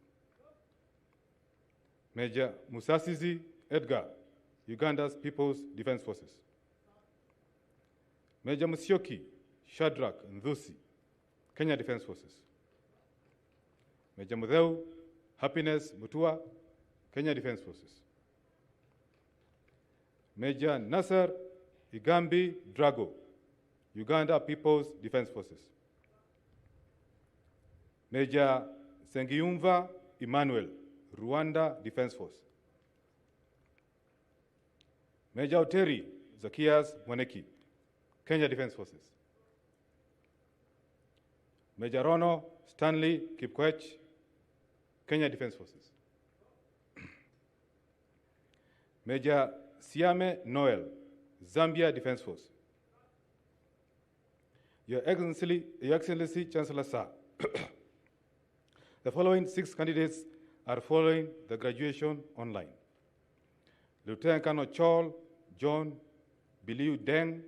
Major Musasizi Edgar, Uganda's People's Defense Forces. Major Musyoki Shadrach Ndhusi, Kenya Defense Forces. Major Mudheu Happiness Mutua, Kenya Defense Forces. Major Nasser Igambi Drago, Uganda People's Defense Forces. Major Sengiumva Emmanuel, Rwanda Defense Force. Major Oteri Zakias Mwaneki, Kenya Defense Forces. Major Rono Stanley Kipkoech, Kenya Defense Forces. Major Siame Noel, Zambia Defense Force. Your Excellency Chancellor Sir, the following 6 candidates are following the graduation online. Lieutenant Colonel Chol John Biliu Deng,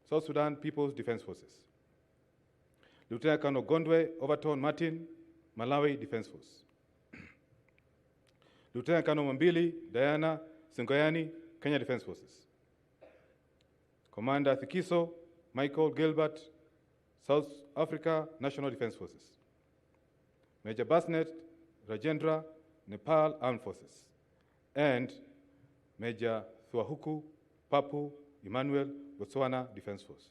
South Sudan People's Defense Forces. Lieutenant Colonel Gondwe Overton Martin, Malawi Defense Force. Lieutenant Colonel Mambili Diana Singoyani, Kenya Defense Forces. Commander Thikiso Michael Gilbert, South Africa National Defense Forces. Major Basnet Rajendra, Nepal Armed Forces. And Major Thuahuku Papu Emmanuel, Botswana Defense Force.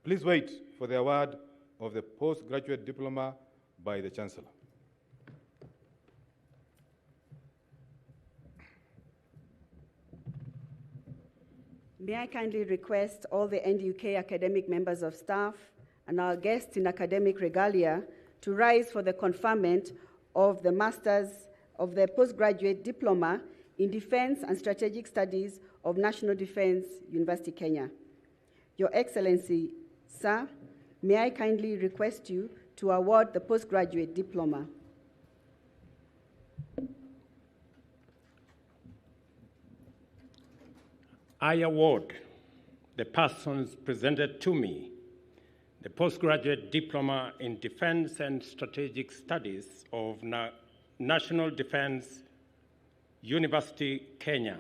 Please wait for the award of the postgraduate diploma by the Chancellor. May I kindly request all the NDUK academic members of staff and our guests in academic regalia to rise for the conferment of the postgraduate diploma in Defense and Strategic Studies of National Defense University, Kenya. Your Excellency, Sir, may I kindly request you to award the postgraduate diploma. I award the persons presented to me the postgraduate diploma in Defense and Strategic Studies of National Defense University, Kenya,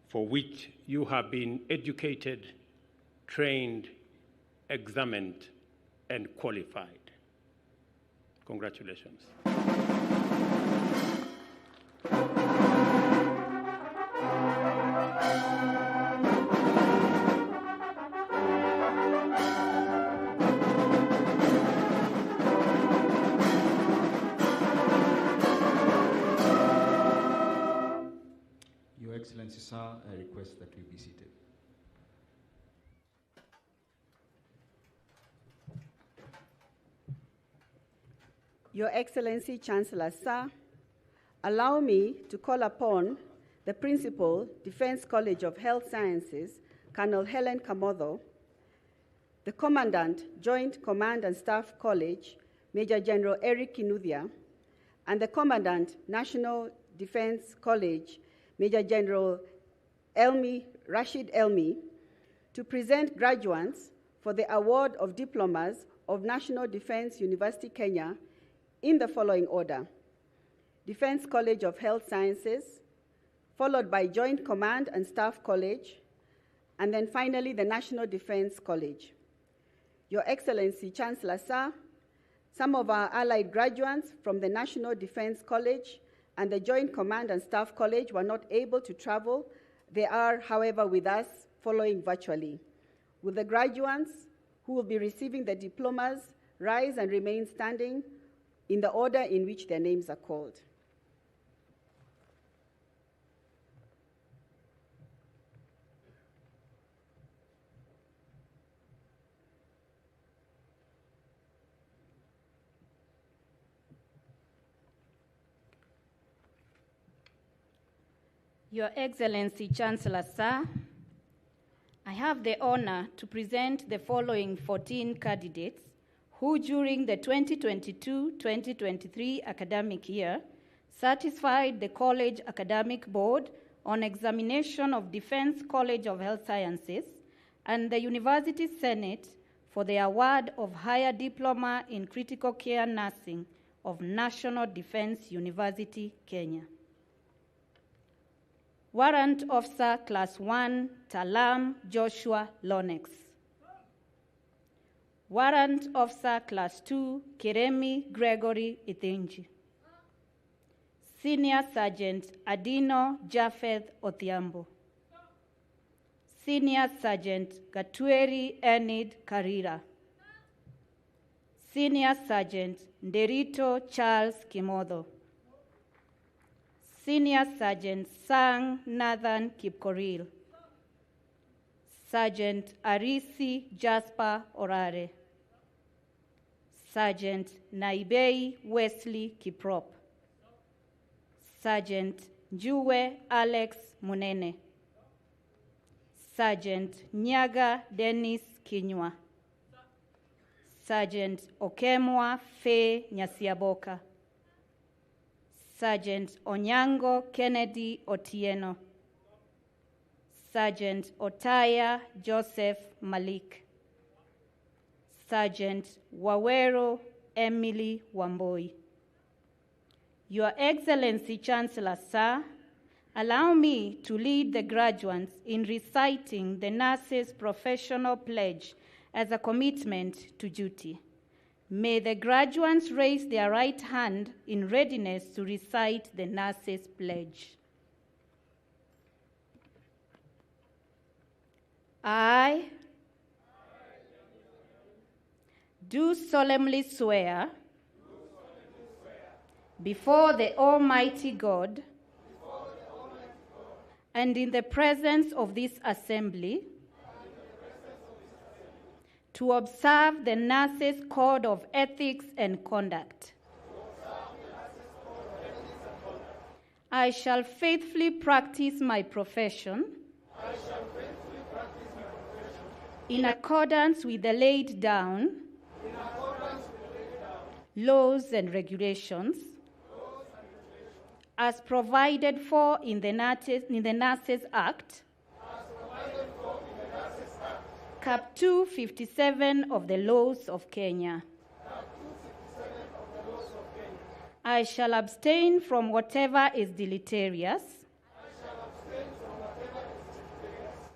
for which you have been educated, trained, examined, and qualified. Congratulations. Your Excellency, sir, I request that we be seated. Your Excellency, Chancellor, sir, allow me to call upon the Principal, Defense College of Health Sciences, Colonel Helen Kamotho, the Commandant, Joint Command and Staff College, Major General Eric Kinuthia, and the Commandant, National Defense College, Major General Rashid Elmi, to present graduates for the award of diplomas of National Defense University, Kenya, in the following order: Defense College of Health Sciences, followed by Joint Command and Staff College, and then finally the National Defense College. Your Excellency, Chancellor, sir, some of our allied graduates from the National Defense College and the Joint Command and Staff College were not able to travel. They are, however, with us following virtually. Will the graduates who will be receiving the diplomas rise and remain standing in the order in which their names are called? Your Excellency, Chancellor, sir, I have the honor to present the following 14 candidates who, during the 2022-2023 academic year, satisfied the College Academic Board on examination of Defense College of Health Sciences and the University Senate for the award of Higher Diploma in Critical Care Nursing of National Defense University, Kenya. Warrant Officer Class 1, Talam Joshua Lonex. Warrant Officer Class 2, Keremi Gregory Ithinji. Senior Sergeant Adino Japheth Othiambo. Senior Sergeant Gatueri Enid Karira. Senior Sergeant Nderito Charles Kimotho. Senior Sergeant Sang Nathan Kipkoril. Sergeant Arisi Jasper Orare. Sergeant Naibei Wesley Kiprop. Sergeant Njue Alex Munene. Sergeant Nyaga Dennis Kinywa. Sergeant Okemwa Faye Nyasiaboka. Sergeant Onyango Kennedy Otieno. Sergeant Otaya Joseph Malik. Sergeant Wawero Emily Wamboi. Your Excellency, Chancellor, sir, allow me to lead the graduates in reciting the nurse's professional pledge as a commitment to duty. May the graduates raise their right hand in readiness to recite the nurse's pledge. I do solemnly swear before the Almighty God and in the presence of this assembly to observe the nurse's code of ethics and conduct. I shall faithfully practice my profession in accordance with the laid down laws and regulations as provided for in the Nurses Act Cap 257 of the laws of Kenya. I shall abstain from whatever is deleterious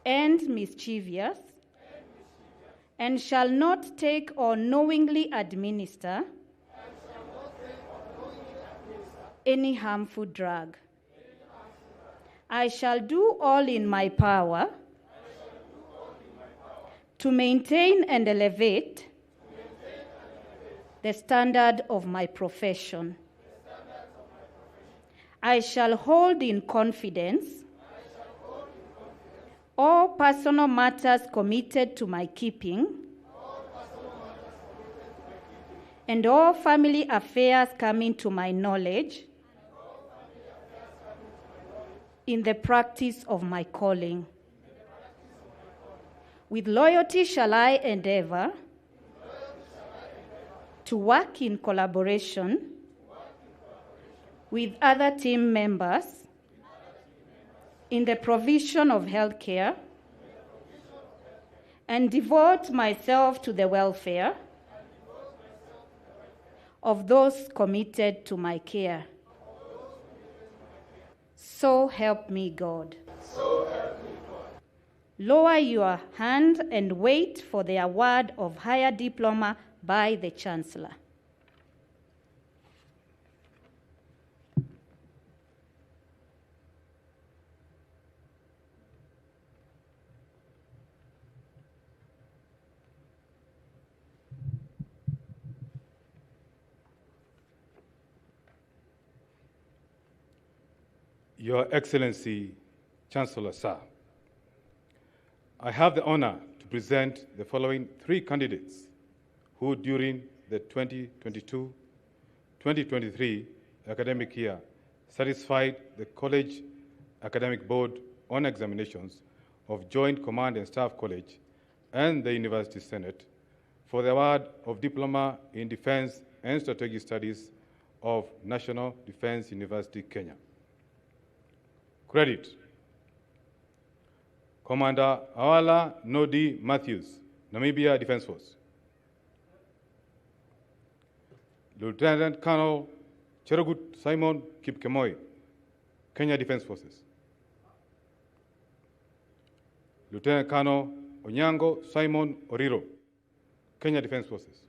and mischievous, and shall not take or knowingly administer any harmful drug. I shall do all in my power to maintain and elevate the standard of my profession. I shall hold in confidence all personal matters committed to my keeping and all family affairs coming to my knowledge in the practice of my calling. With loyalty shall I endeavor to work in collaboration with other team members in the provision of health care and devote myself to the welfare of those committed to my care. So help me God. Lower your hand and wait for the award of higher diploma by the Chancellor. Your Excellency, Chancellor Sir, I have the honor to present the following 3 candidates who during the 2022-2023 academic year satisfied the College Academic Board on Examinations of Joint Command and Staff College and the University Senate for the award of Diploma in Defense and Strategic Studies of National Defense University, Kenya. Credit: Commander Awala Nodi Matthews, Namibia Defense Force. Lieutenant Colonel Cherugut Simon Kipkemoi, Kenya Defense Forces. Lieutenant Colonel Onyango Simon Oriro, Kenya Defense Forces.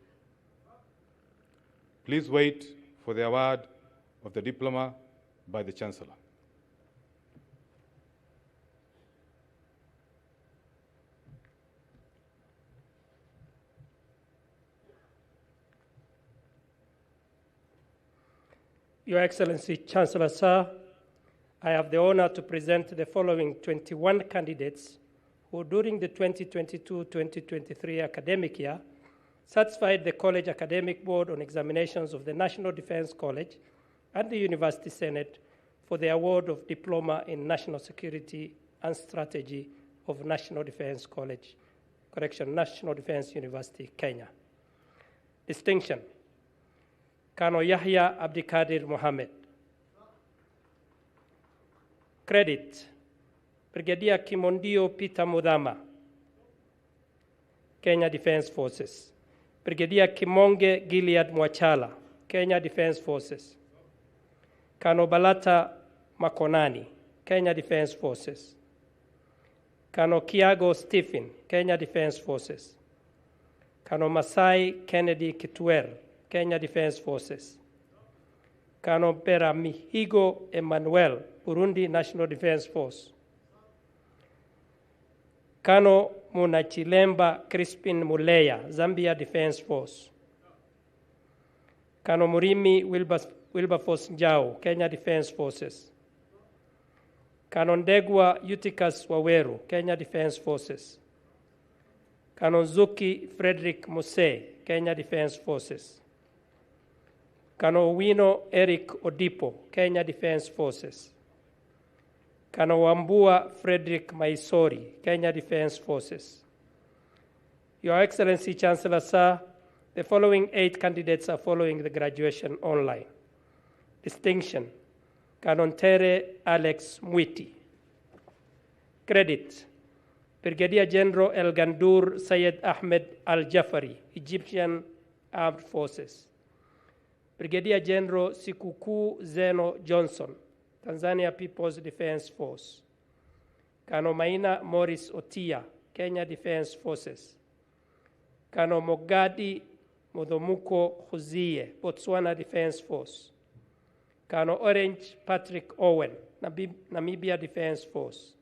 Please wait for the award of the diploma by the Chancellor. Your Excellency, Chancellor Sir, I have the honor to present the following 21 candidates who during the 2022-2023 academic year satisfied the College Academic Board on Examinations of the National Defense College and the University Senate for the award of Diploma in National Security and Strategy of National Defense College, National Defense University, Kenya. Distinction: Colonel Yahya Abdikadir Mohammed. Credit: Brigadier Kimondio Peter Mudama, Kenya Defense Forces. Brigadier Kimonge Gilead Mwachala, Kenya Defense Forces. Colonel Balata Makonani, Kenya Defense Forces. Colonel Kiago Stephen, Kenya Defense Forces. Colonel Masai Kennedy Kitwer, Kenya Defense Forces. Colonel Pera Mihigo Emmanuel, Burundi National Defense Force. Colonel Munachilemba Crispin Muleya, Zambia Defense Force. Colonel Murimi Wilberforce Njau, Kenya Defense Forces. Colonel Ndegwa Eutychus Waweru, Kenya Defense Forces. Colonel Zuki Frederick Muse, Kenya Defense Forces. Colonel Wino Eric Odipo, Kenya Defense Forces. Colonel Wambua Frederick Maisori, Kenya Defense Forces. Your Excellency, Chancellor Sir, the following 8 candidates are following the graduation online. Distinction: Colonel Tere Alex Mwiti. Credit: Brigadier General El Gandour Sayed Ahmed Al Jafari, Egyptian Armed Forces. Brigadier General Sikuku Zeno Johnson, Tanzania People's Defense Force. Colonel Maina Morris Otia, Kenya Defense Forces. Colonel Mogadi Modomuko Huzie, Botswana Defense Force. Colonel Orange Patrick Owen, Namibia Defense Force.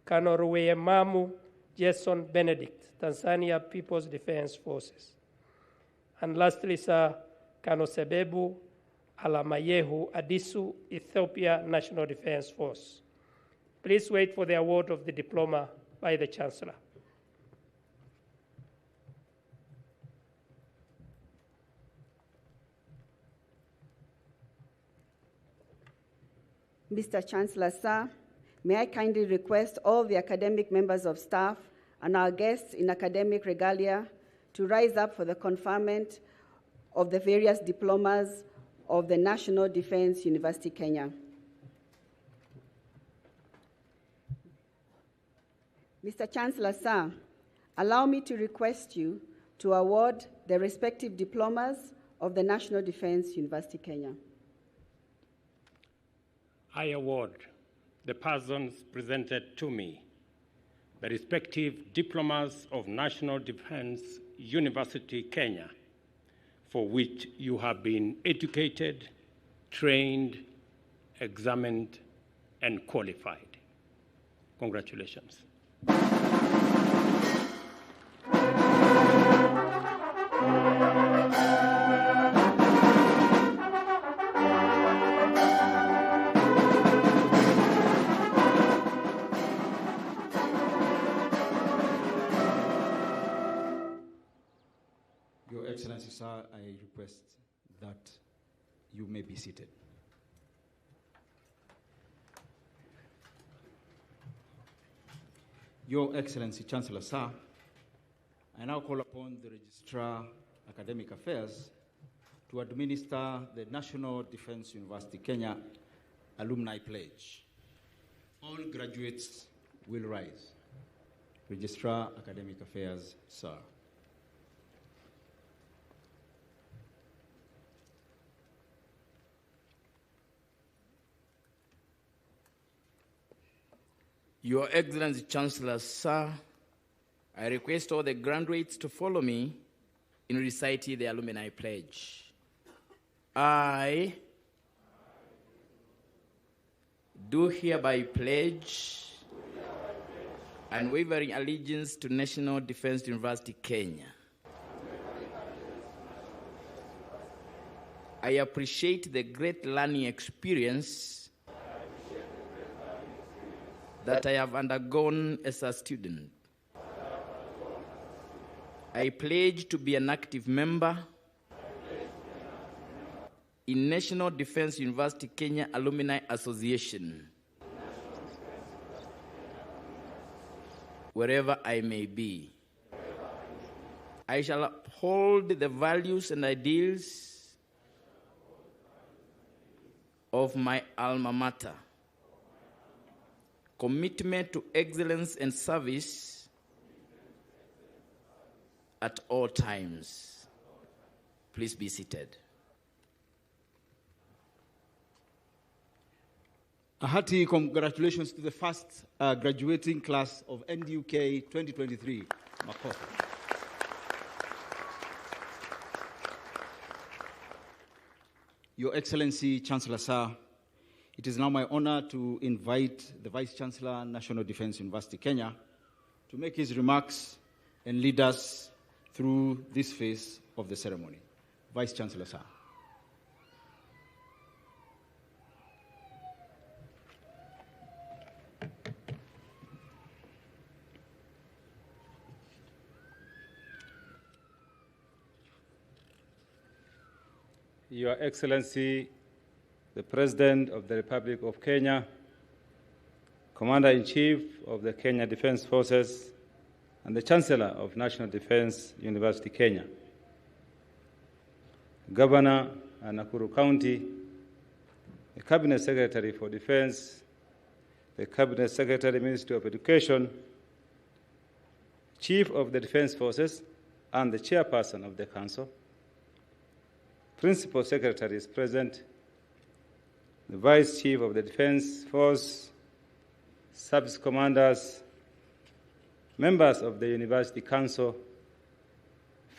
Colonel Ruweyemamu Jason Benedict, Tanzania People's Defense Forces. And lastly, sir, Colonel Sebebu Alamayehu Adisu, Ethiopia National Defense Force. Please wait for the award of the diploma by the Chancellor. Mr. Chancellor, sir, may I kindly request all the academic members of staff and our guests in academic regalia to rise up for the conferment of the various diplomas of the National Defense University, Kenya. Mr. Chancellor, sir, allow me to request you to award the respective diplomas of the National Defense University, Kenya. I award the persons presented to me the respective diplomas of National Defense University, Kenya, for which you have been educated, trained, examined, and qualified. Congratulations. Your Excellency, sir, I request that you may be seated. Your Excellency, Chancellor, sir, I now call upon the Registrar Academic Affairs to administer the National Defense University Kenya Alumni Pledge. All graduates will rise. Registrar Academic Affairs, sir. Your Excellency Chancellor, sir, I request all the graduates to follow me in reciting the Alumni Pledge. I do hereby pledge unwavering allegiance to National Defense University, Kenya. I appreciate the great learning experience that I have undergone as a student. I pledge to be an active member in National Defense University Kenya Alumni Association, wherever I may be. I shall uphold the values and ideals of my alma mater. Commitment to excellence and service at all times. Please be seated. A hearty congratulations to the first graduating class of NDUK 2023, Makoto. Your Excellency, Chancellor, sir, it is now my honor to invite the Vice Chancellor, National Defense University, Kenya, to make his remarks and lead us through this phase of the ceremony. Vice Chancellor, sir. Your Excellency, the President of the Republic of Kenya, Commander-in-Chief of the Kenya Defense Forces, and the Chancellor of National Defense University, Kenya, Governor of Nakuru County, the Cabinet Secretary for Defense, the Cabinet Secretary, Ministry of Education, Chief of the Defense Forces and the Chairperson of the Council, Principal Secretary is present, the Vice Chief of the Defense Force, Service Commanders, members of the University Council,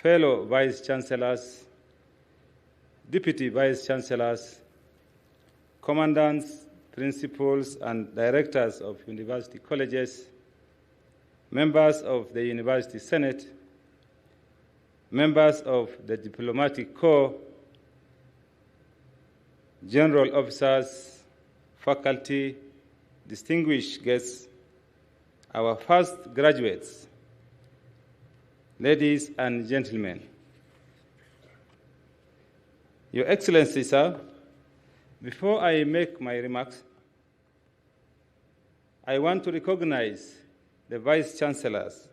fellow Vice Chancellors, Deputy Vice Chancellors, Commandants, Principals, and Directors of University Colleges, members of the University Senate, members of the Diplomatic Corps, general officers, faculty, distinguished guests, our first graduates, ladies and gentlemen. Your Excellency, sir, before I make my remarks, I want to recognize the Vice Chancellors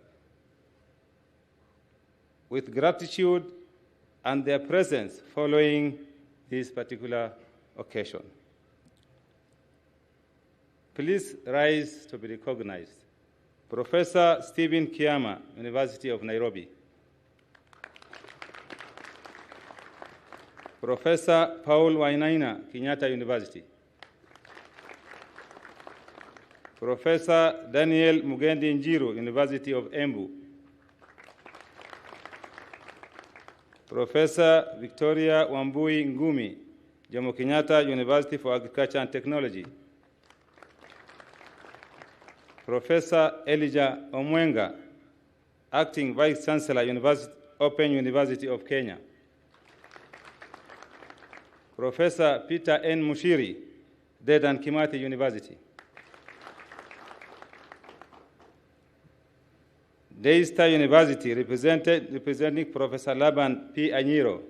with gratitude and their presence following this particular occasion. Please rise to be recognized. Professor Stephen Kiama, University of Nairobi. Professor Paul Wainaina, Kenyatta University. Professor Daniel Mugendi Njiru, University of Embu. Professor Victoria Wambui Ngumi, Jomo Kenyatta University for Agriculture and Technology. Professor Elijah Omwenga, Acting Vice Chancellor, Open University of Kenya. Professor Peter N. Mushiri, Dedan Kimathi University. Daystar University, representing Professor Laban P. Anyiro,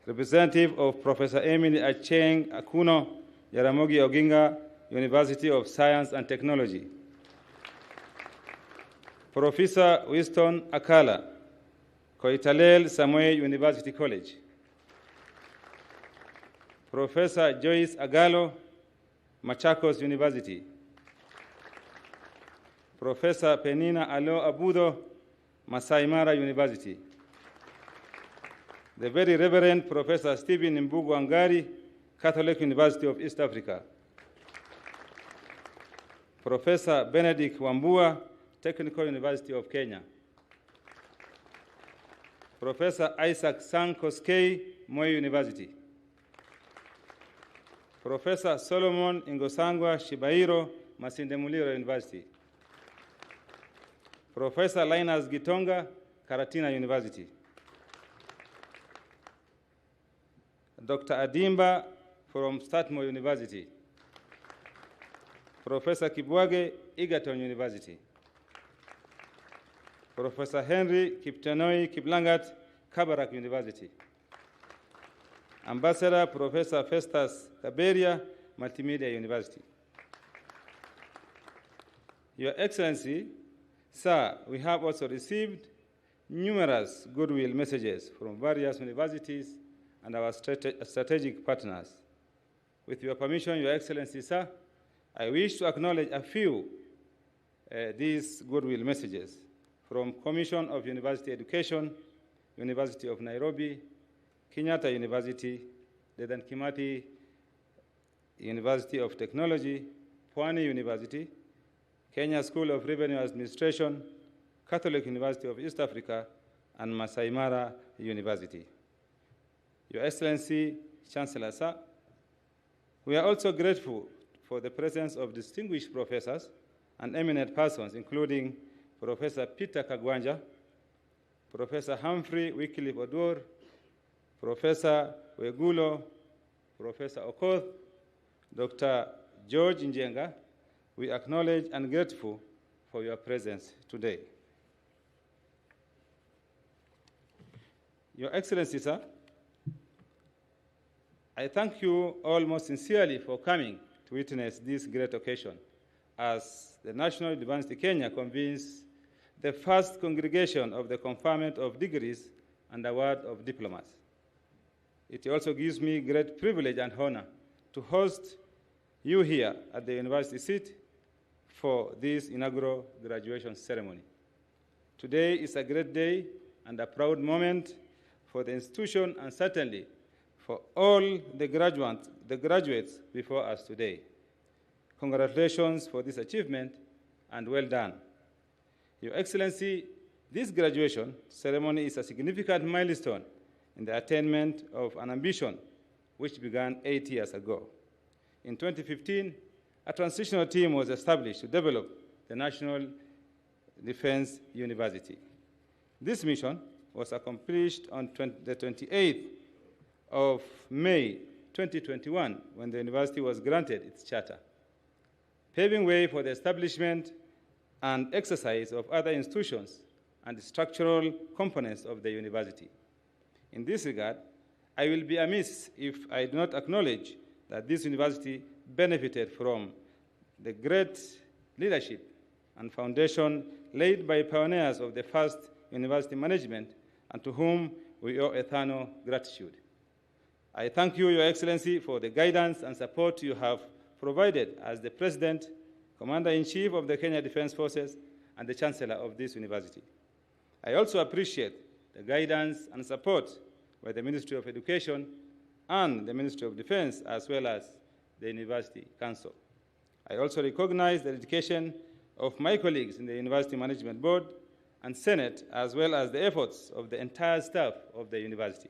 representative of Professor Emily Acheng Akuno, Jaramogi Oginga University of Science and Technology. Professor Winston Akala, Koitalel Samuel University College. Professor Joyce Agalo, Machakos University. Professor Penina Alo Abudo, Masai Mara University. The very Reverend Professor Stephen Mbugu Angari, Catholic University of East Africa. Professor Benedict Wambua, Technical University of Kenya. Professor Isaac Sang Koskei, Moi University. Professor Solomon Ingosangwa Shibairo, Masinde Muliro University. Professor Linus Gitonga, Karatina University. Dr. Adimba from Statmore University. Professor Kibwage, Egerton University. Professor Henry Kiptanoi Kiplangat, Kabarak University. Ambassador Professor Festus Kaberia, Multimedia University. Your Excellency, sir, we have also received numerous goodwill messages from various universities and our strategic partners. With your permission, Your Excellency, sir, I wish to acknowledge a few these goodwill messages from Commission of University Education, University of Nairobi, Kenyatta University, Dedan Kimathi University of Technology, Pwani University, Kenya School of Revenue Administration, Catholic University of East Africa, and Masai Mara University. Your Excellency, Chancellor, sir, we are also grateful for the presence of distinguished professors and eminent persons, including Professor Peter Kagwanja, Professor Humphrey Wycliffe Odur, Professor Wegulo, Professor Okoth, Dr. George Njenga. We acknowledge and grateful for your presence today. Your Excellency, sir, I thank you all most sincerely for coming to witness this great occasion as the National University Kenya convenes the first congregation of the conferment of degrees and award of diplomats. It also gives me great privilege and honor to host you here at the university seat for this inaugural graduation ceremony. Today is a great day and a proud moment for the institution and certainly for all the graduates before us today. Congratulations for this achievement and well done. Your Excellency, this graduation ceremony is a significant milestone in the attainment of an ambition which began 8 years ago. In 2015, a transitional team was established to develop the National Defense University. This mission was accomplished on the 28th of May 2021 when the university was granted its charter, paving way for the establishment and exercise of other institutions and structural components of the university. In this regard, I will be amiss if I do not acknowledge that this university benefited from the great leadership and foundation laid by pioneers of the first university management and to whom we owe eternal gratitude. I thank you, Your Excellency, for the guidance and support you have provided as the President, Commander-in-Chief of the Kenya Defense Forces, and the Chancellor of this university. I also appreciate the guidance and support by the Ministry of Education and the Ministry of Defense, as well as the University Council. I also recognize the dedication of my colleagues in the University Management Board and Senate, as well as the efforts of the entire staff of the university.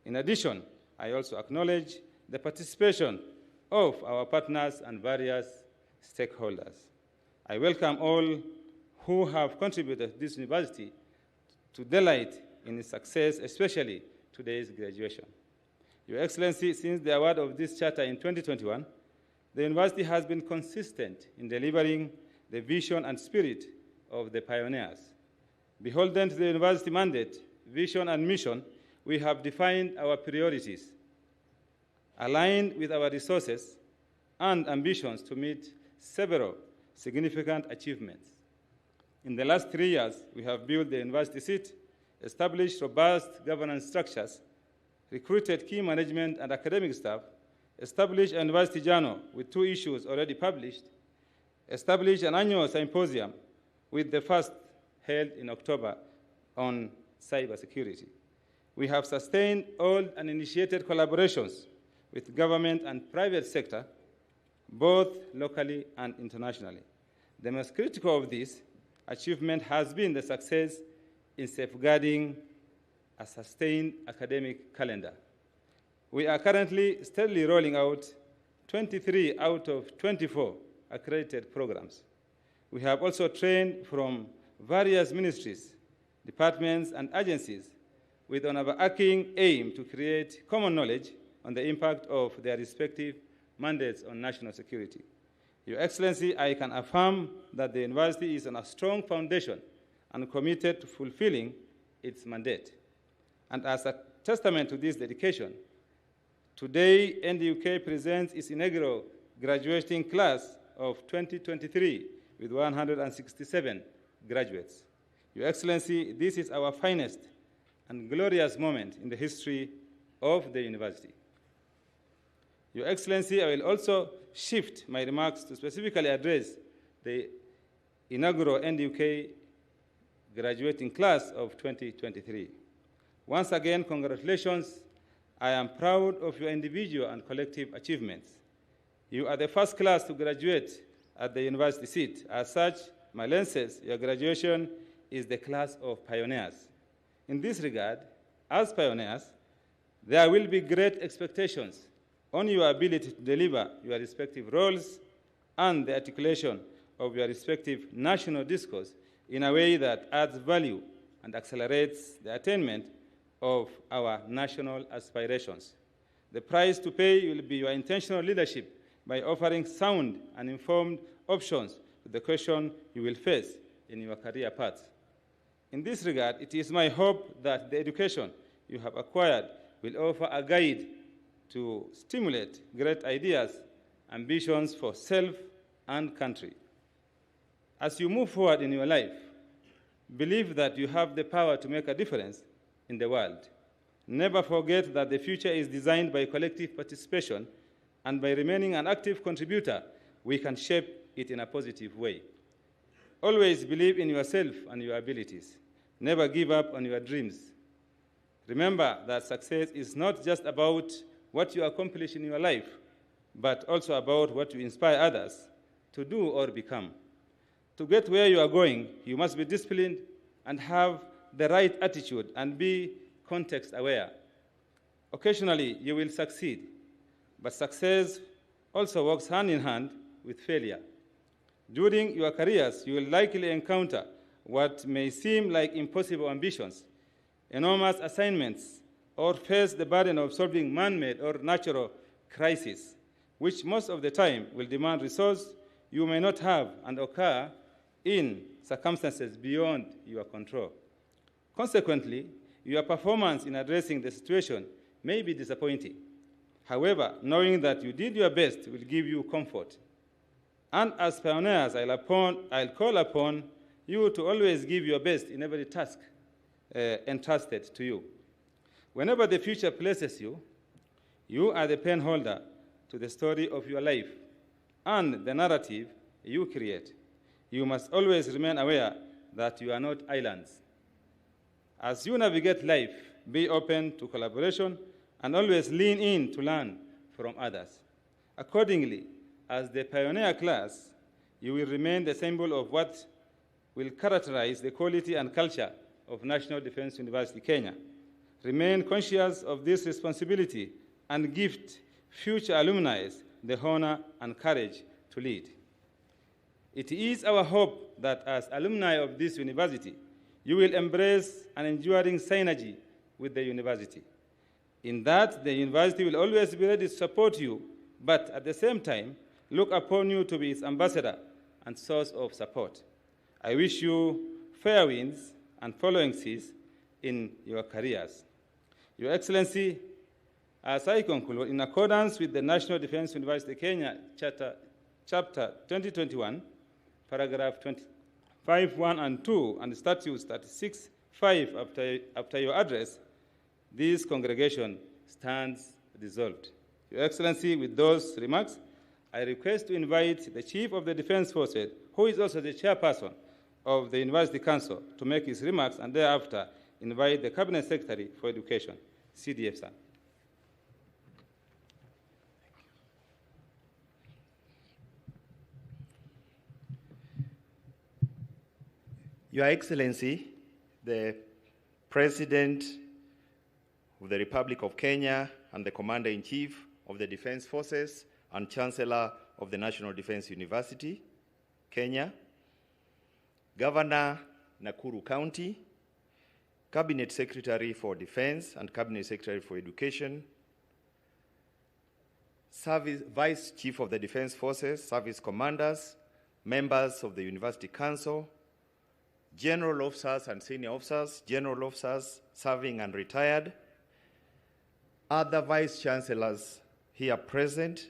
In addition, I also acknowledge the participation of our partners and various stakeholders. I welcome all who have contributed to this university to delight in its success, especially today's graduation. Your Excellency, since the award of this charter in 2021, the university has been consistent in delivering the vision and spirit of the pioneers. Beholden to the university mandate, vision, and mission, we have defined our priorities, aligned with our resources and ambitions to meet several significant achievements. In the last 3 years, we have built the university seat, established robust governance structures, recruited key management and academic staff, established a university journal with 2 issues already published, established an annual symposium with the first held in October on cybersecurity. We have sustained old and initiated collaborations with government and private sector, both locally and internationally. The most critical of this achievement has been the success in safeguarding a sustained academic calendar. We are currently steadily rolling out 23 out of 24 accredited programs. We have also trained from various ministries, departments, and agencies with an overarching aim to create common knowledge on the impact of their respective mandates on national security. Your Excellency, I can affirm that the university is on a strong foundation and committed to fulfilling its mandate. And as a testament to this dedication, today NDUK presents its inaugural graduating class of 2023 with 167 graduates. Your Excellency, this is our finest and glorious moment in the history of the university. Your Excellency, I will also shift my remarks to specifically address the inaugural NDUK graduating class of 2023. Once again, congratulations. I am proud of your individual and collective achievements. You are the first class to graduate at the university seat. As such, my lenses, your graduation is the class of pioneers. In this regard, as pioneers, there will be great expectations on your ability to deliver your respective roles and the articulation of your respective national discourse in a way that adds value and accelerates the attainment of our national aspirations. The price to pay will be your intentional leadership by offering sound and informed options to the question you will face in your career path. In this regard, it is my hope that the education you have acquired will offer a guide to stimulate great ideas, ambitions for self and country. As you move forward in your life, believe that you have the power to make a difference in the world. Never forget that the future is designed by collective participation, and by remaining an active contributor, we can shape it in a positive way. Always believe in yourself and your abilities. Never give up on your dreams. Remember that success is not just about what you accomplish in your life, but also about what you inspire others to do or become. To get where you are going, you must be disciplined and have the right attitude and be context aware. Occasionally, you will succeed, but success also works hand in hand with failure. During your careers, you will likely encounter what may seem like impossible ambitions, enormous assignments, or face the burden of solving man-made or natural crises, which most of the time will demand resources you may not have and occur in circumstances beyond your control. Consequently, your performance in addressing the situation may be disappointing. However, knowing that you did your best will give you comfort. And as pioneers, I'll call upon you to always give your best in every task entrusted to you. Whenever the future places you, you are the pen holder to the story of your life and the narrative you create. You must always remain aware that you are not islands. As you navigate life, be open to collaboration and always lean in to learn from others. Accordingly, as the pioneer class, you will remain the symbol of what will characterize the quality and culture of National Defense University, Kenya. Remain conscious of this responsibility and gift future alumni the honor and courage to lead. It is our hope that as alumni of this university, you will embrace an enduring synergy with the university. In that, the university will always be ready to support you, but at the same time, look upon you to be its ambassador and source of support. I wish you fair winds and following seas in your careers. Your Excellency, as I conclude, in accordance with the National Defense University Kenya Chapter 2021, paragraph 25(1) and 2, and Statute 36(5), after your address, this congregation stands dissolved. Your Excellency, with those remarks, I request to invite the Chief of the Defense Forces, who is also the chairperson of the University Council, to make his remarks, and thereafter invite the Cabinet Secretary for Education, CDF, sir. Your Excellency, the President of the Republic of Kenya and the Commander-in-Chief of the Defense Forces and Chancellor of the National Defense University, Kenya, Governor, Nakuru County, Cabinet Secretary for Defense and Cabinet Secretary for Education, Vice Chief of the Defense Forces, Service Commanders, members of the University Council, General Officers and Senior Officers, General Officers serving and retired, other Vice Chancellors here present,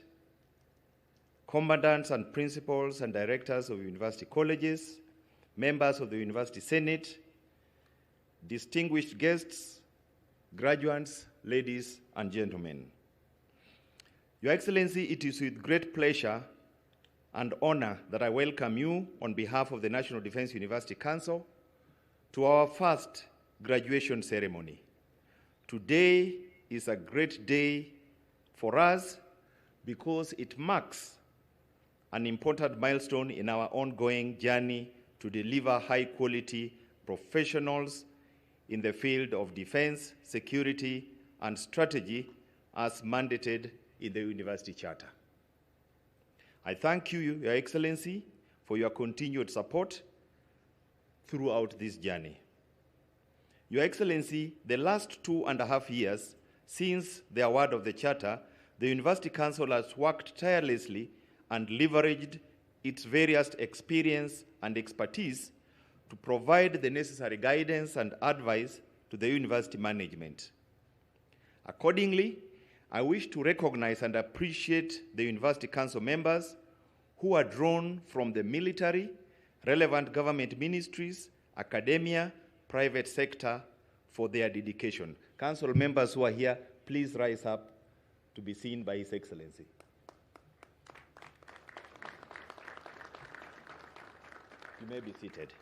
Commandants and Principals and Directors of University Colleges, members of the University Senate, distinguished guests, graduates, ladies and gentlemen. Your Excellency, it is with great pleasure and honor that I welcome you on behalf of the National Defense University Council to our first graduation ceremony. Today is a great day for us because it marks an important milestone in our ongoing journey to deliver high-quality professionals in the field of defense, security, and strategy as mandated in the University Charter. I thank you, Your Excellency, for your continued support throughout this journey. Your Excellency, the last 2.5 years since the award of the Charter, the University Council has worked tirelessly and leveraged its various experience and expertise to provide the necessary guidance and advice to the university management. Accordingly, I wish to recognize and appreciate the University Council members who are drawn from the military, relevant government ministries, academia, private sector for their dedication. Council members who are here, please rise up to be seen by His Excellency. You may be seated.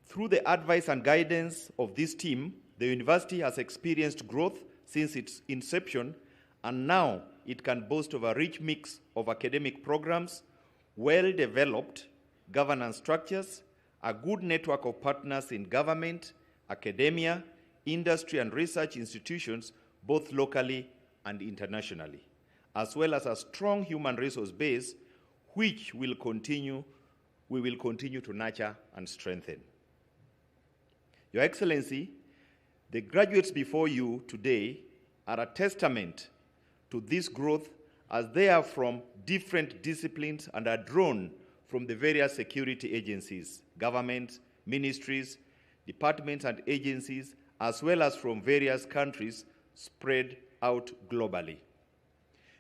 Through the advice and guidance of this team, the university has experienced growth since its inception, and now it can boast of a rich mix of academic programs, well-developed governance structures, a good network of partners in government, academia, industry, and research institutions, both locally and internationally, as well as a strong human resource base, which we will continue to nurture and strengthen. Your Excellency, the graduates before you today are a testament to this growth, as they are from different disciplines and are drawn from the various security agencies, governments, ministries, departments, and agencies, as well as from various countries spread out globally.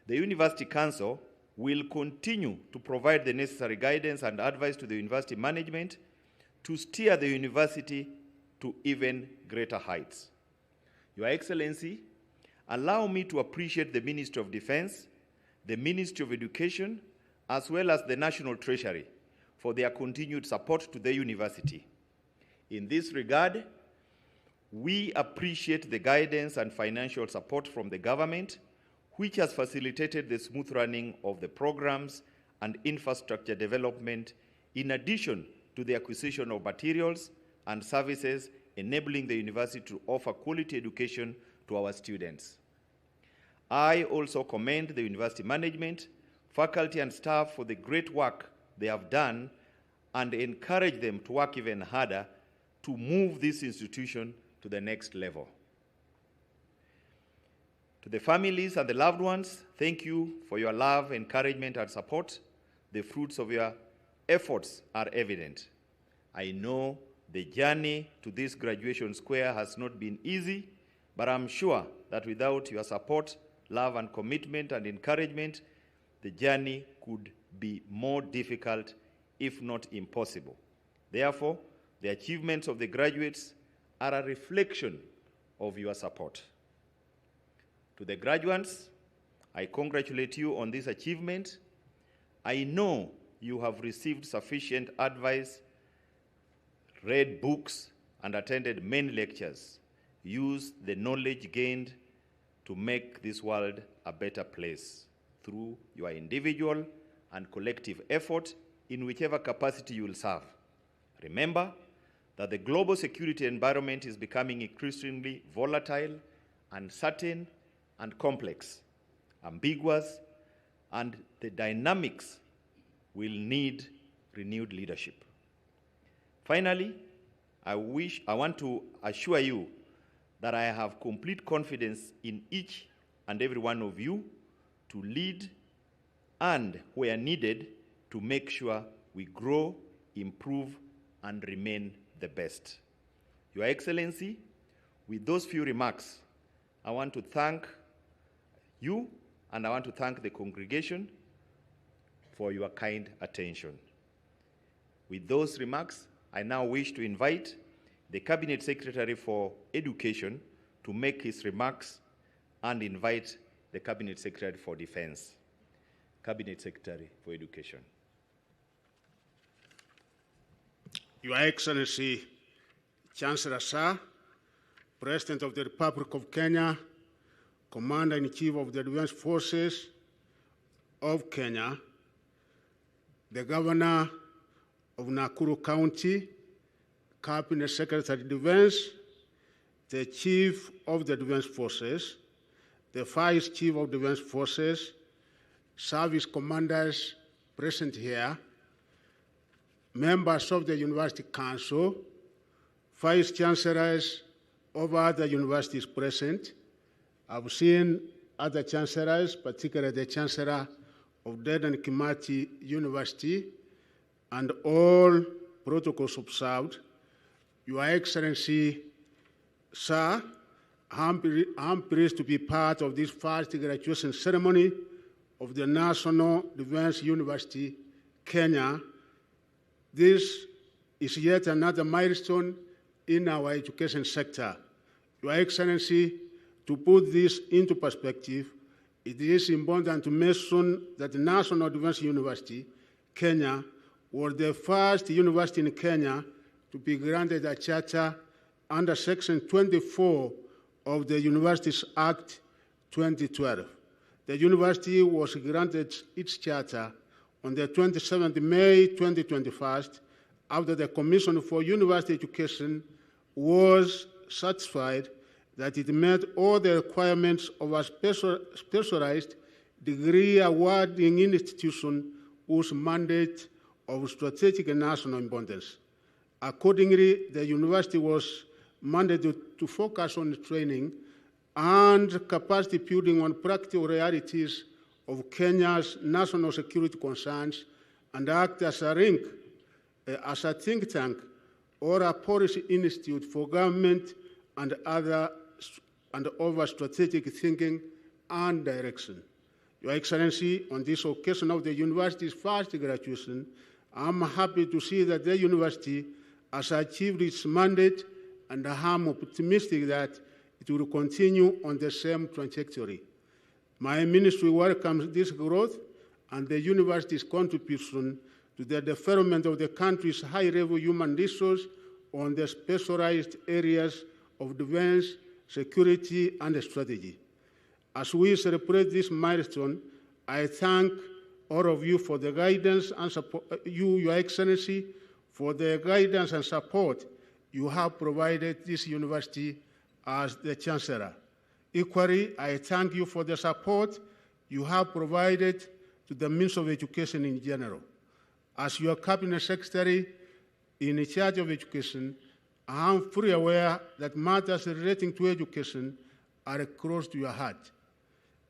The University Council will continue to provide the necessary guidance and advice to the university management to steer the university to even greater heights. Your Excellency, allow me to appreciate the Ministry of Defense, the Ministry of Education, as well as the National Treasury for their continued support to the university. In this regard, we appreciate the guidance and financial support from the government, which has facilitated the smooth running of the programs and infrastructure development, in addition to the acquisition of materials and services, enabling the university to offer quality education to our students. I also commend the university management, faculty, and staff for the great work they have done, and encourage them to work even harder to move this institution to the next level. To the families and the loved ones, thank you for your love, encouragement, and support. The fruits of your efforts are evident. I know the journey to this graduation square has not been easy, but I'm sure that without your support, love, and commitment and encouragement, the journey could be more difficult, if not impossible. Therefore, the achievements of the graduates are a reflection of your support. To the graduates, I congratulate you on this achievement. I know you have received sufficient advice, read books, and attended many lectures. Use the knowledge gained to make this world a better place through your individual and collective effort in whichever capacity you will serve. Remember that the global security environment is becoming increasingly volatile, uncertain, and complex, ambiguous, and the dynamics will need renewed leadership. Finally, I want to assure you that I have complete confidence in each and every one of you to lead and, where needed, to make sure we grow, improve, and remain the best. Your Excellency, with those few remarks, I want to thank you, and I want to thank the congregation for your kind attention. With those remarks, I now wish to invite the Cabinet Secretary for Education to make his remarks and invite the Cabinet Secretary for Defense. Cabinet Secretary for Education. Your Excellency, Chancellor Sir, President of the Republic of Kenya, Commander-in-Chief of the Defense Forces of Kenya, the Governor of Nakuru County, Cabinet Secretary of Defense, the Chief of the Defense Forces, the Vice Chief of Defense Forces, service commanders present here, members of the University Council, Vice Chancellors of other universities present. I've seen other chancellors, particularly the Chancellor of Dedan Kimathi University, and all protocols observed. Your Excellency, Sir, I'm pleased to be part of this first graduation ceremony of the National Defense University, Kenya. This is yet another milestone in our education sector. Your Excellency, to put this into perspective, it is important to mention that the National Defense University, Kenya, was the first university in Kenya to be granted a charter under Section 24 of the Universities Act 2012. The university was granted its charter on the 27th May 2021 after the Commission for University Education was satisfied that it met all the requirements of a specialized degree awarding institution whose mandate of strategic and national importance. Accordingly, the university was mandated to focus on training and capacity building on practical realities of Kenya's national security concerns and act as a think tank or a policy institute for government and over strategic thinking and direction. Your Excellency, on this occasion of the university's first graduation, I'm happy to see that the university has achieved its mandate, and I'm optimistic that it will continue on the same trajectory. My ministry welcomes this growth and the university's contribution to the development of the country's high-level human resource on the specialized areas of defense, security, and strategy. As we celebrate this milestone, I thank all of you for the guidance and support, Your Excellency, for the guidance and support you have provided this university as the Chancellor. Equally, I thank you for the support you have provided to the Ministry of Education in general. As your Cabinet Secretary in charge of education, I am fully aware that matters relating to education are close to your heart.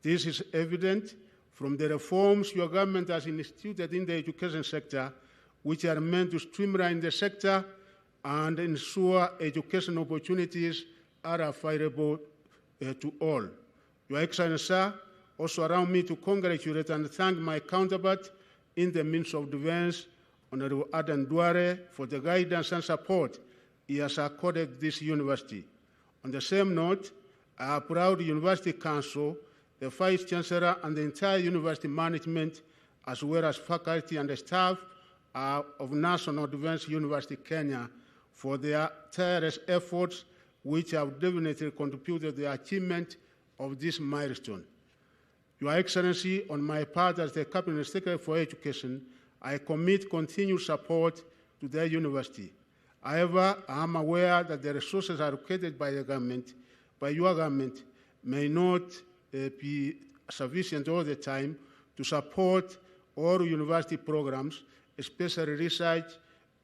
This is evident from the reforms your government has instituted in the education sector, which are meant to streamline the sector and ensure education opportunities are available to all. Your Excellency, sir, also allow me to congratulate and thank my counterpart in the Ministry of Defense, Honorable Adan Duare, for the guidance and support he has accorded this university. On the same note, I am proud the University Council, the Vice Chancellor, and the entire university management, as well as faculty and staff of National Defense University Kenya, for their tireless efforts, which have definitely contributed to the achievement of this milestone. Your Excellency, on my part as the Cabinet Secretary for Education, I commit continued support to the university. However, I am aware that the resources allocated by the government, by your government, may not be sufficient all the time to support all university programs, especially research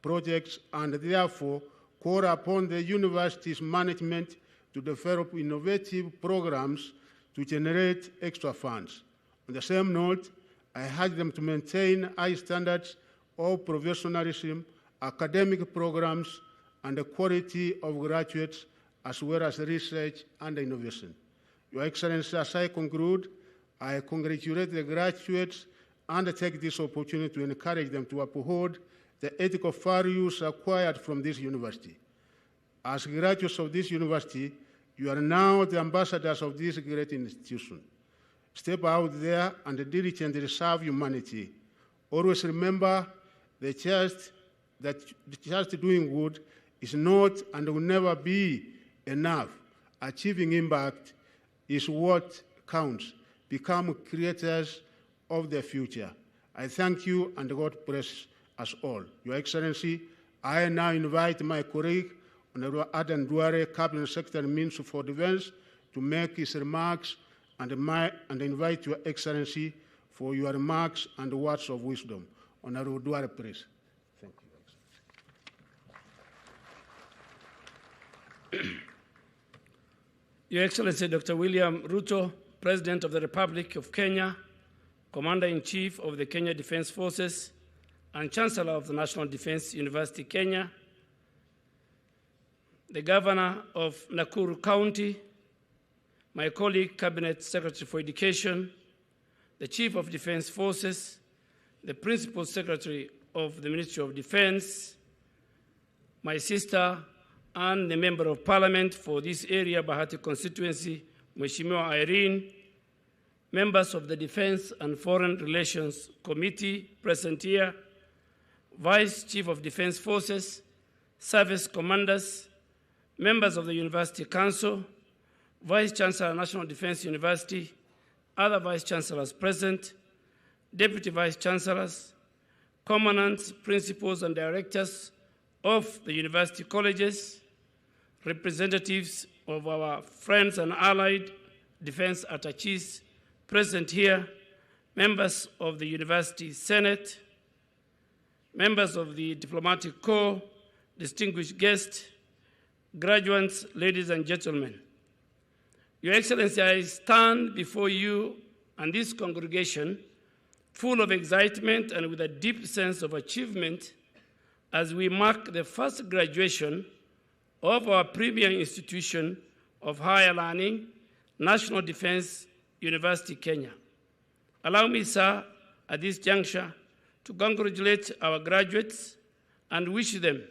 projects, and therefore call upon the university's management to develop innovative programs to generate extra funds. On the same note, I urge them to maintain high standards of professionalism, academic programs, and the quality of graduates, as well as research and innovation. Your Excellency, as I conclude, I congratulate the graduates and take this opportunity to encourage them to uphold the ethical values acquired from this university. As graduates of this university, you are now the ambassadors of this great institution. Step out there and diligently serve humanity. Always remember that just doing good is not and will never be enough. Achieving impact is what counts. Become creators of the future. I thank you and God bless us all. Your Excellency, I now invite my colleague, Honorable Adan Duare, Cabinet Secretary, Minister for Defense, to make his remarks and invite Your Excellency for your remarks and words of wisdom. Honorable Duare, please. Thank you. Your Excellency, Dr. William Ruto, President of the Republic of Kenya, Commander-in-Chief of the Kenya Defense Forces, and Chancellor of the National Defense University Kenya, the Governor of Nakuru County, my colleague, Cabinet Secretary for Education, the Chief of Defense Forces, the Principal Secretary of the Ministry of Defense, my sister, and the Member of Parliament for this area, Bahati constituency, Mheshimiwa Irene, members of the Defense and Foreign Relations Committee present here, Vice Chief of Defense Forces, service commanders, members of the University Council, Vice Chancellor, National Defense University, other Vice Chancellors present, Deputy Vice Chancellors, Commandants, Principals, and Directors of the University Colleges, representatives of our friends and allied defense attaches present here, members of the University Senate, members of the Diplomatic Corps, distinguished guests, graduates, ladies and gentlemen. Your Excellency, I stand before you and this congregation full of excitement and with a deep sense of achievement as we mark the first graduation of our premier institution of higher learning, National Defense University, Kenya. Allow me, sir, at this juncture, to congratulate our graduates and wish them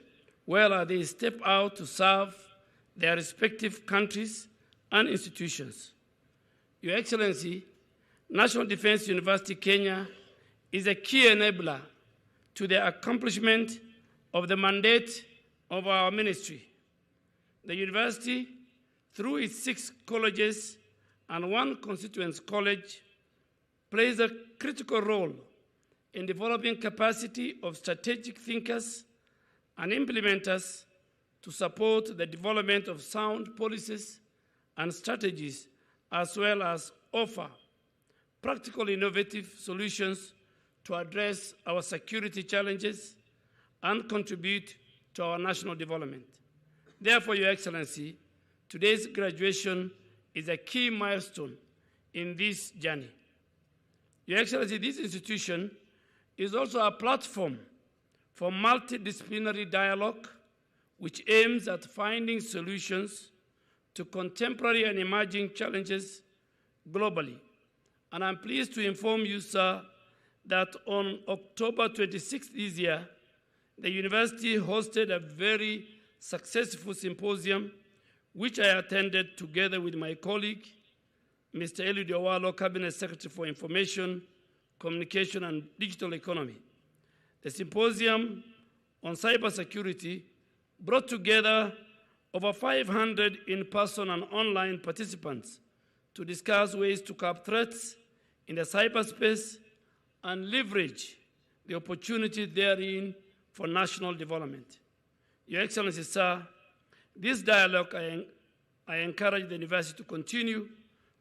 well as they step out to serve their respective countries and institutions. Your Excellency, National Defense University, Kenya is a key enabler to the accomplishment of the mandate of our ministry. The university, through its 6 colleges and 1 constituent college, plays a critical role in developing capacity of strategic thinkers and implementers to support the development of sound policies and strategies, as well as offer practical innovative solutions to address our security challenges and contribute to our national development. Therefore, Your Excellency, today's graduation is a key milestone in this journey. Your Excellency, this institution is also a platform for multidisciplinary dialogue which aims at finding solutions to contemporary and emerging challenges globally. And I'm pleased to inform you, sir, that on October 26th this year, the university hosted a very successful symposium which I attended together with my colleague, Mr. Eliud Owalo, Cabinet Secretary for Information, Communication and Digital Economy. The symposium on cybersecurity brought together over 500 in-person and online participants to discuss ways to curb threats in the cyberspace and leverage the opportunity therein for national development. Your Excellency, sir, this dialogue I encourage the university to continue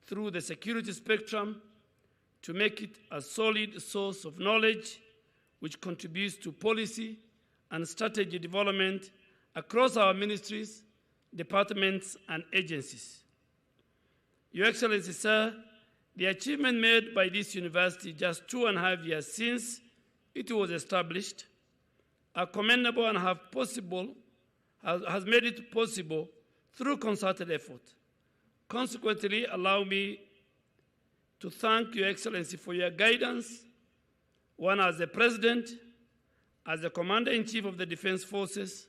through the security spectrum to make it a solid source of knowledge which contributes to policy and strategy development across our ministries, departments, and agencies. Your Excellency, sir, the achievement made by this university just 2.5 years since it was established are commendable and has made it possible through concerted effort. Consequently, allow me to thank Your Excellency for your guidance, one as the President, as the Commander-in-Chief of the Defense Forces,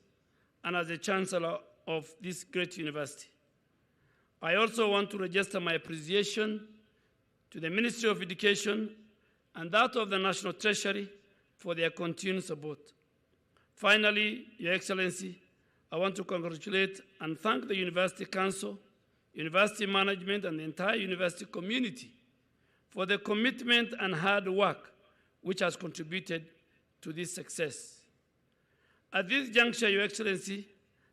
and as the Chancellor of this great university. I also want to register my appreciation to the Ministry of Education and that of the National Treasury for their continued support. Finally, Your Excellency, I want to congratulate and thank the University Council, university management, and the entire university community for the commitment and hard work which has contributed to this success. At this juncture, Your Excellency,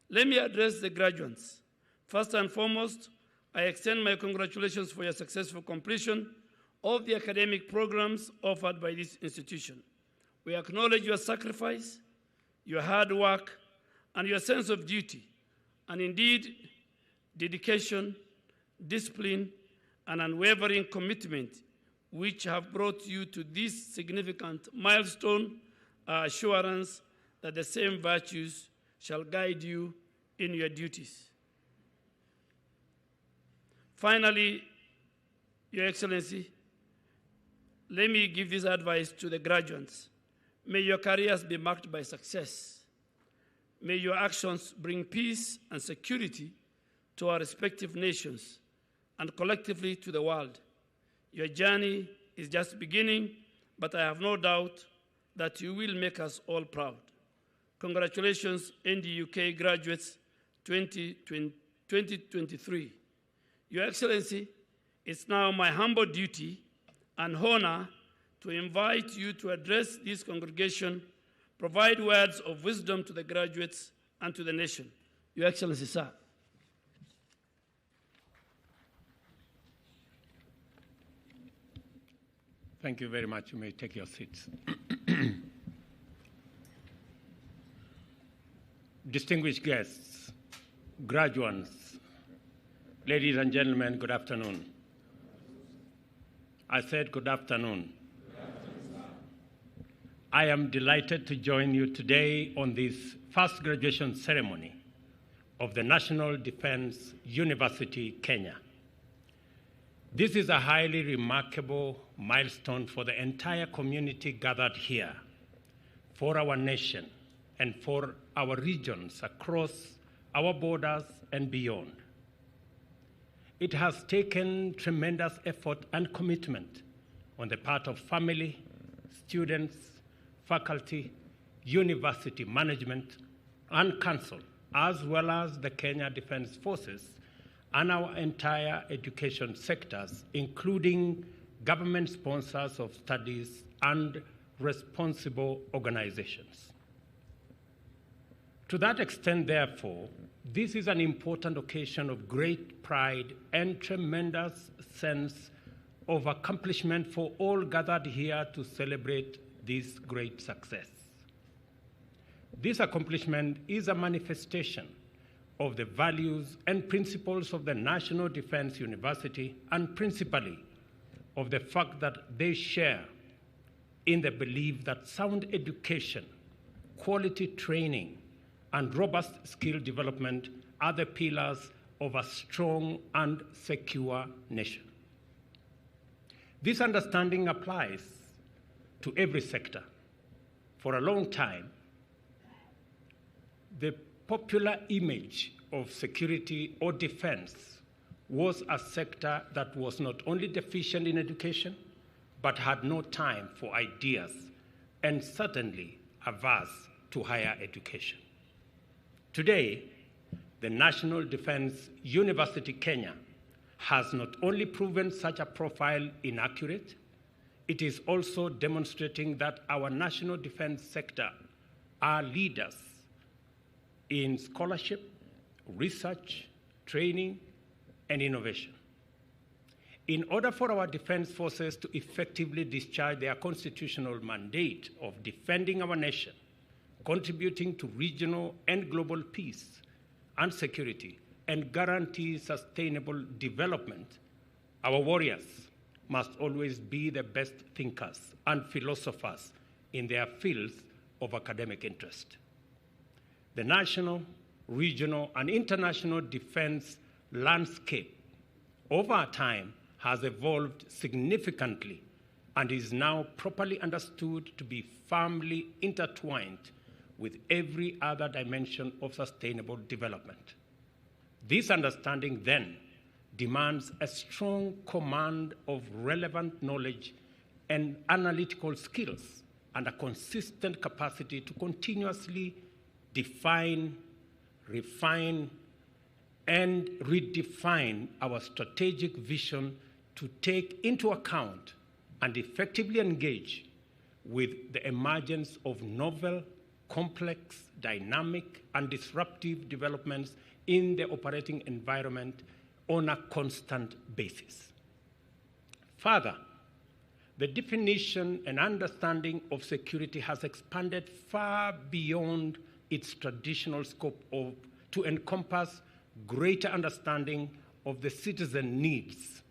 let me address the graduates. First and foremost, I extend my congratulations for your successful completion of the academic programs offered by this institution. We acknowledge your sacrifice, your hard work, and your sense of duty, and indeed, dedication, discipline, and unwavering commitment which have brought you to this significant milestone, assurance that the same virtues shall guide you in your duties. Finally, Your Excellency, let me give this advice to the graduates. May your careers be marked by success. May your actions bring peace and security to our respective nations and collectively to the world. Your journey is just beginning, but I have no doubt that you will make us all proud. Congratulations, NDUK graduates 2023. Your Excellency, it's now my humble duty and honor to invite you to address this congregation, provide words of wisdom to the graduates and to the nation. Your Excellency, sir. Thank you very much. You may take your seats. Distinguished guests, graduates, ladies and gentlemen, good afternoon. I said good afternoon. I am delighted to join you today on this first graduation ceremony of the National Defense University, Kenya. This is a highly remarkable milestone for the entire community gathered here, for our nation, and for our regions across our borders and beyond. It has taken tremendous effort and commitment on the part of family, students, faculty, university management, and council, as well as the Kenya Defense Forces and our entire education sectors, including government sponsors of studies and responsible organizations. To that extent, therefore, this is an important occasion of great pride and tremendous sense of accomplishment for all gathered here to celebrate this great success. This accomplishment is a manifestation of the values and principles of the National Defense University, and principally of the fact that they share in the belief that sound education, quality training, and robust skill development are the pillars of a strong and secure nation. This understanding applies to every sector. For a long time, the popular image of security or defense was a sector that was not only deficient in education, but had no time for ideas, and certainly averse to higher education. Today, the National Defense University, Kenya, has not only proven such a profile inaccurate, it is also demonstrating that our national defense sector are leaders in scholarship, research, training, and innovation. In order for our defense forces to effectively discharge their constitutional mandate of defending our nation, contributing to regional and global peace and security, and guarantee sustainable development, our warriors must always be the best thinkers and philosophers in their fields of academic interest. The national, regional, and international defense landscape over time has evolved significantly and is now properly understood to be firmly intertwined with every other dimension of sustainable development. This understanding then demands a strong command of relevant knowledge and analytical skills, and a consistent capacity to continuously define, refine, and redefine our strategic vision to take into account and effectively engage with the emergence of novel, complex, dynamic, and disruptive developments in the operating environment on a constant basis. Further, the definition and understanding of security has expanded far beyond its traditional scope to encompass greater understanding of the citizen needs,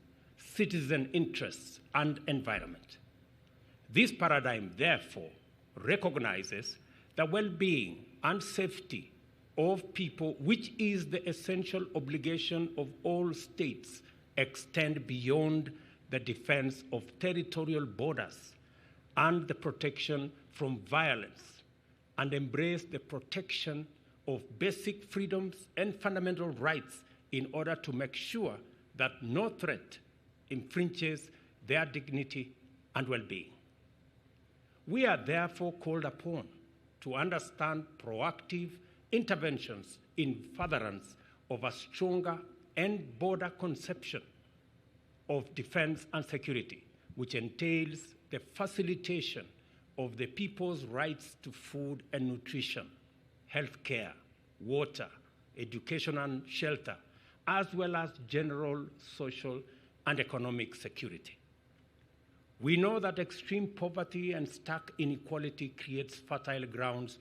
citizen interests, and environment. This paradigm, therefore, recognizes the well-being and safety of people, which is the essential obligation of all states, extend beyond the defense of territorial borders and the protection from violence, and embrace the protection of basic freedoms and fundamental rights in order to make sure that no threat infringes their dignity and well-being. We are therefore called upon to understand proactive interventions in furtherance of a stronger and broader conception of defense and security, which entails the facilitation of the people's rights to food and nutrition, health care, water, education and shelter, as well as general social and economic security. We know that extreme poverty and stark inequality creates fertile grounds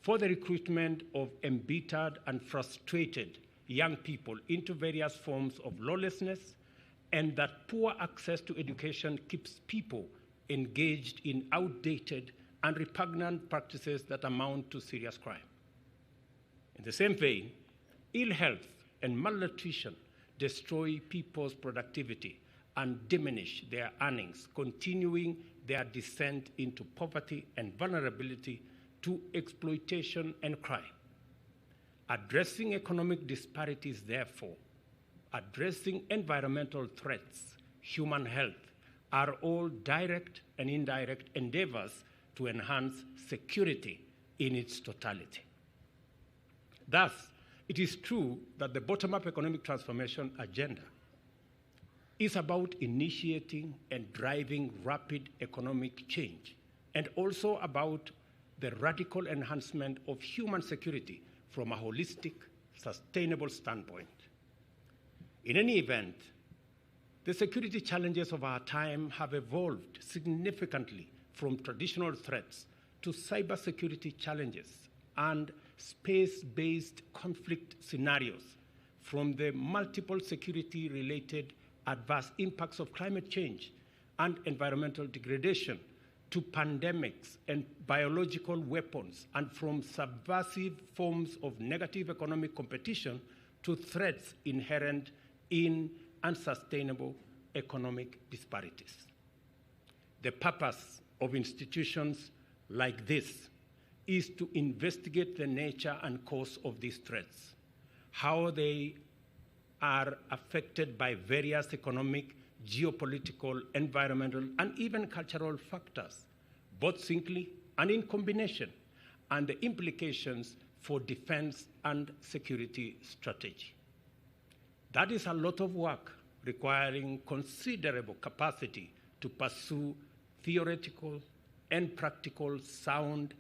for the recruitment of embittered and frustrated young people into various forms of lawlessness, and that poor access to education keeps people engaged in outdated and repugnant practices that amount to serious crime. In the same vein, ill health and malnutrition destroy people's productivity and diminish their earnings, continuing their descent into poverty and vulnerability to exploitation and crime. Addressing economic disparities, therefore, addressing environmental threats, human health, are all direct and indirect endeavors to enhance security in its totality. Thus, it is true that the bottom-up economic transformation agenda is about initiating and driving rapid economic change, and also about the radical enhancement of human security from a holistic, sustainable standpoint. In any event, the security challenges of our time have evolved significantly from traditional threats to cybersecurity challenges and space-based conflict scenarios, from the multiple security-related adverse impacts of climate change and environmental degradation to pandemics and biological weapons, and from subversive forms of negative economic competition to threats inherent in unsustainable economic disparities. The purpose of institutions like this is to investigate the nature and cause of these threats, how they are affected by various economic, geopolitical, environmental, and even cultural factors, both singly and in combination, and the implications for defense and security strategy. That is a lot of work requiring considerable capacity to pursue theoretical and practical, sound,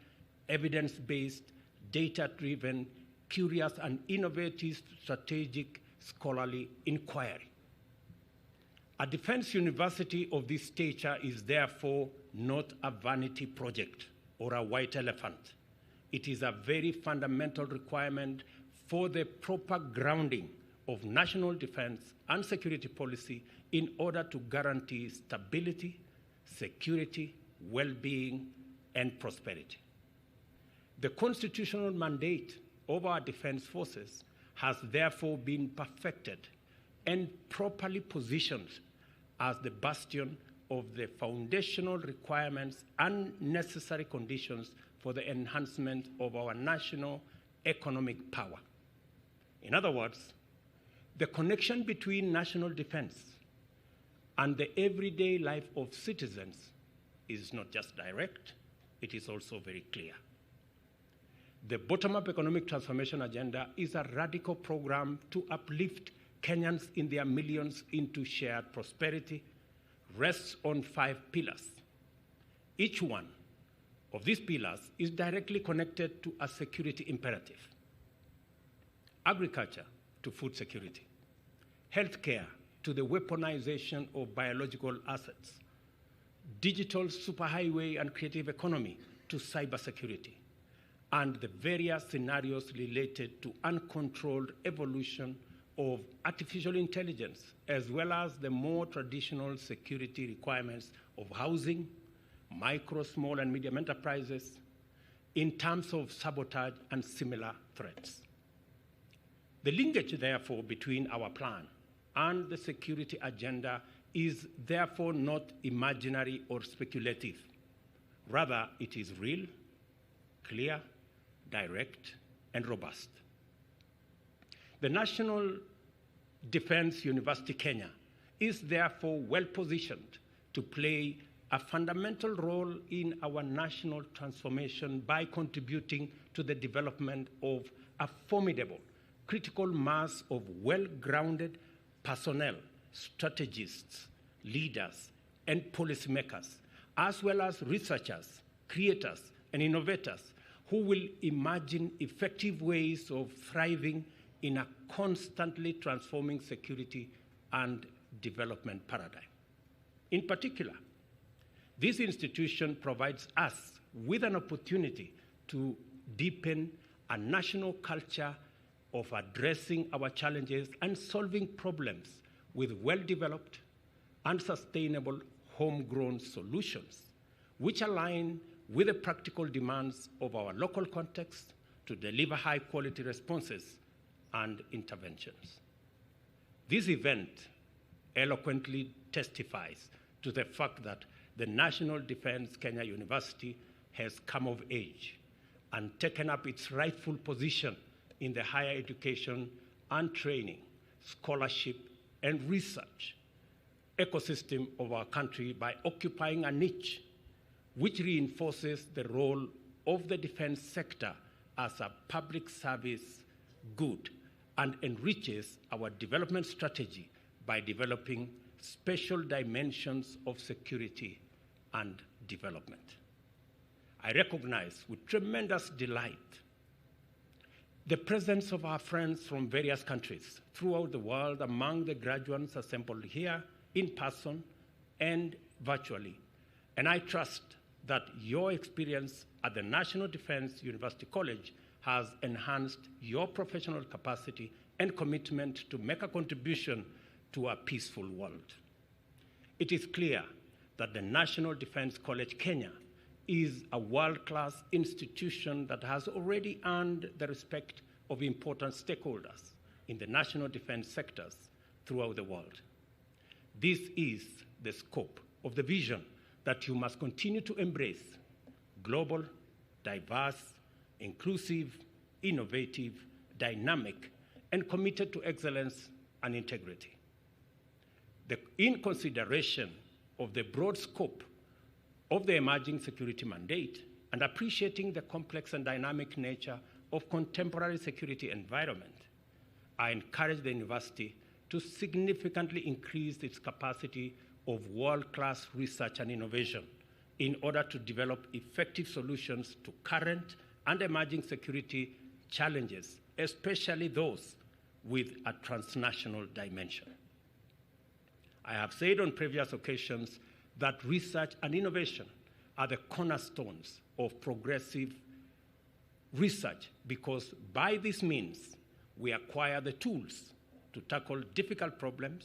evidence-based, data-driven, curious, and innovative strategic scholarly inquiry. A defense university of this stature is therefore not a vanity project or a white elephant. It is a very fundamental requirement for the proper grounding of national defense and security policy in order to guarantee stability, security, well-being, and prosperity. The constitutional mandate of our defense forces has therefore been perfected and properly positioned as the bastion of the foundational requirements and necessary conditions for the enhancement of our national economic power. In other words, the connection between national defense and the everyday life of citizens is not just direct, it is also very clear. The bottom-up economic transformation agenda is a radical program to uplift Kenyans in their millions into shared prosperity, rests on 5 pillars. Each one of these pillars is directly connected to a security imperative. Agriculture to food security, healthcare to the weaponization of biological assets, digital superhighway and creative economy to cybersecurity, and the various scenarios related to uncontrolled evolution of artificial intelligence, as well as the more traditional security requirements of housing, micro, small, and medium enterprises, in terms of sabotage and similar threats. The linkage, therefore, between our plan and the security agenda is therefore not imaginary or speculative. Rather, it is real, clear, direct, and robust. The National Defense University Kenya is therefore well positioned to play a fundamental role in our national transformation by contributing to the development of a formidable critical mass of well-grounded personnel, strategists, leaders, and policymakers, as well as researchers, creators, and innovators who will imagine effective ways of thriving in a constantly transforming security and development paradigm. In particular, this institution provides us with an opportunity to deepen a national culture of addressing our challenges and solving problems with well-developed and sustainable homegrown solutions, which align with the practical demands of our local context to deliver high-quality responses and interventions. This event eloquently testifies to the fact that the National Defense Kenya University has come of age and taken up its rightful position in the higher education and training, scholarship, and research ecosystem of our country by occupying a niche which reinforces the role of the defense sector as a public service good and enriches our development strategy by developing special dimensions of security and development. I recognize with tremendous delight the presence of our friends from various countries throughout the world among the graduates assembled here in person and virtually. And I trust that your experience at the National Defense University College has enhanced your professional capacity and commitment to make a contribution to a peaceful world. It is clear that the National Defense College Kenya is a world-class institution that has already earned the respect of important stakeholders in the national defense sectors throughout the world. This is the scope of the vision that you must continue to embrace: global, diverse, inclusive, innovative, dynamic, and committed to excellence and integrity. In consideration of the broad scope of the emerging security mandate and appreciating the complex and dynamic nature of contemporary security environment, I encourage the university to significantly increase its capacity of world-class research and innovation in order to develop effective solutions to current and emerging security challenges, especially those with a transnational dimension. I have said on previous occasions that research and innovation are the cornerstones of progressive research because by this means we acquire the tools to tackle difficult problems,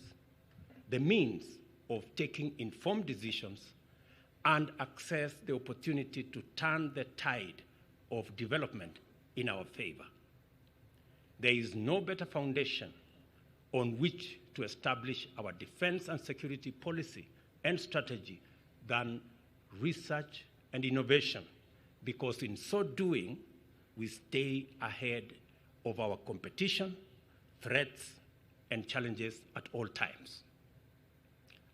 the means of taking informed decisions, and access the opportunity to turn the tide of development in our favor. There is no better foundation on which to establish our defense and security policy and strategy than research and innovation, because in so doing, we stay ahead of our competition, threats, and challenges at all times.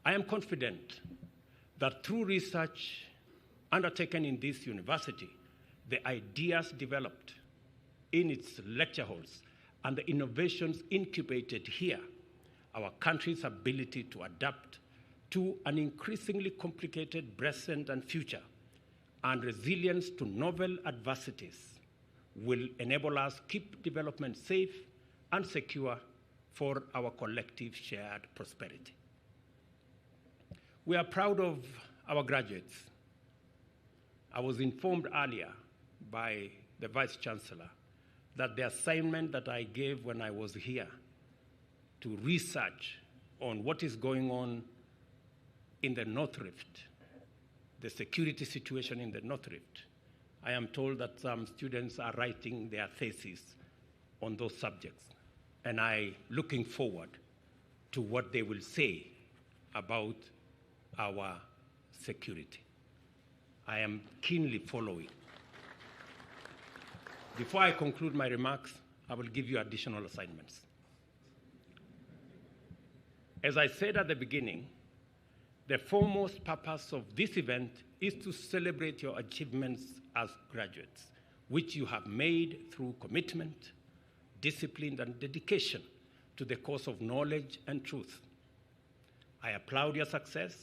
I am confident that through research undertaken in this university, the ideas developed in its lecture halls and the innovations incubated here, our country's ability to adapt to an increasingly complicated present and future, and resilience to novel adversities will enable us keep development safe and secure for our collective shared prosperity. We are proud of our graduates. I was informed earlier by the Vice Chancellor that the assignment that I gave when I was here to research on what is going on in the North Rift, the security situation in the North Rift, I am told that some students are writing their theses on those subjects, and I'm looking forward to what they will say about our security. I am keenly following. Before I conclude my remarks, I will give you additional assignments. As I said at the beginning, The foremost purpose of this event is to celebrate your achievements as graduates, which you have made through commitment, discipline, and dedication to the cause of knowledge and truth. I applaud your success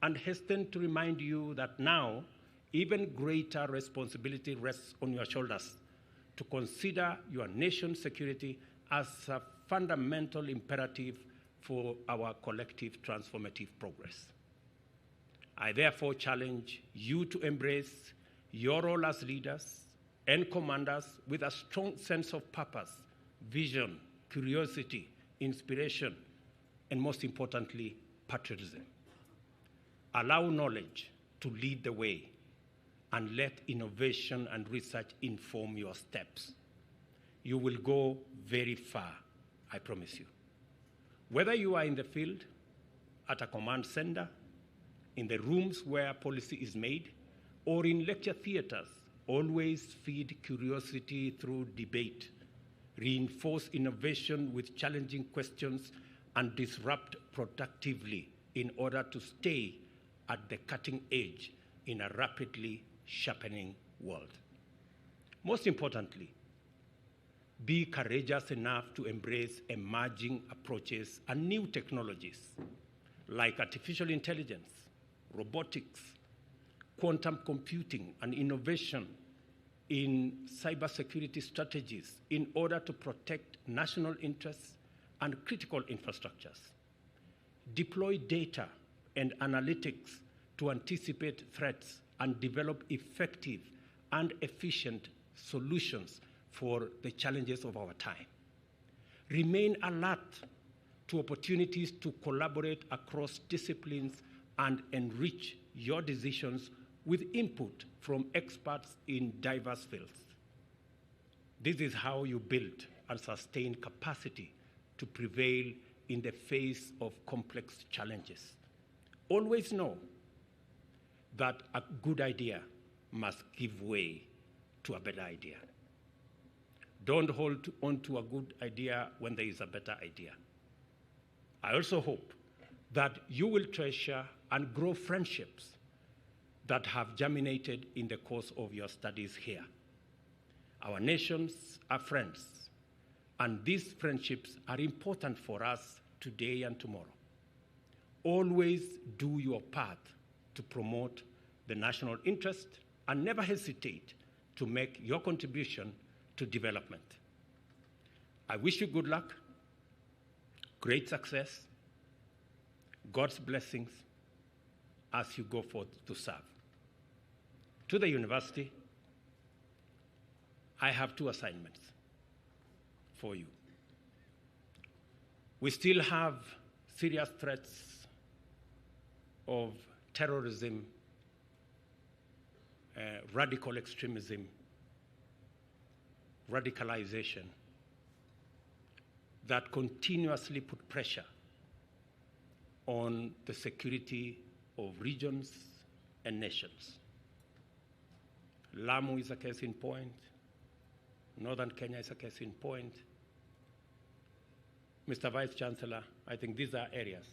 and hasten to remind you that now even greater responsibility rests on your shoulders to consider your nation's security as a fundamental imperative for our collective transformative progress. I therefore challenge you to embrace your role as leaders and commanders with a strong sense of purpose, vision, curiosity, inspiration, and most importantly, patriotism. Allow knowledge to lead the way and let innovation and research inform your steps. You will go very far, I promise you. Whether you are in the field, at a command center, in the rooms where policy is made, or in lecture theaters, always feed curiosity through debate, reinforce innovation with challenging questions, and disrupt productively in order to stay at the cutting edge in a rapidly sharpening world. Most importantly, be courageous enough to embrace emerging approaches and new technologies like artificial intelligence, robotics, quantum computing, and innovation in cybersecurity strategies in order to protect national interests and critical infrastructures. Deploy data and analytics to anticipate threats and develop effective and efficient solutions for the challenges of our time. Remain alert to opportunities to collaborate across disciplines and enrich your decisions with input from experts in diverse fields. This is how you build and sustain capacity to prevail in the face of complex challenges. Always know that a good idea must give way to a better idea. Don't hold on to a good idea when there is a better idea. I also hope that you will treasure and grow friendships that have germinated in the course of your studies here. Our nations are friends, and these friendships are important for us today and tomorrow. Always do your part to promote the national interest and never hesitate to make your contribution to development. I wish you good luck, great success, God's blessings as you go forth to serve. To the university, I have two assignments for you. We still have serious threats of terrorism, radical extremism, radicalization that continuously put pressure on the security of regions and nations. Lamu is a case in point. Northern Kenya is a case in point. Mr. Vice Chancellor, I think these are areas.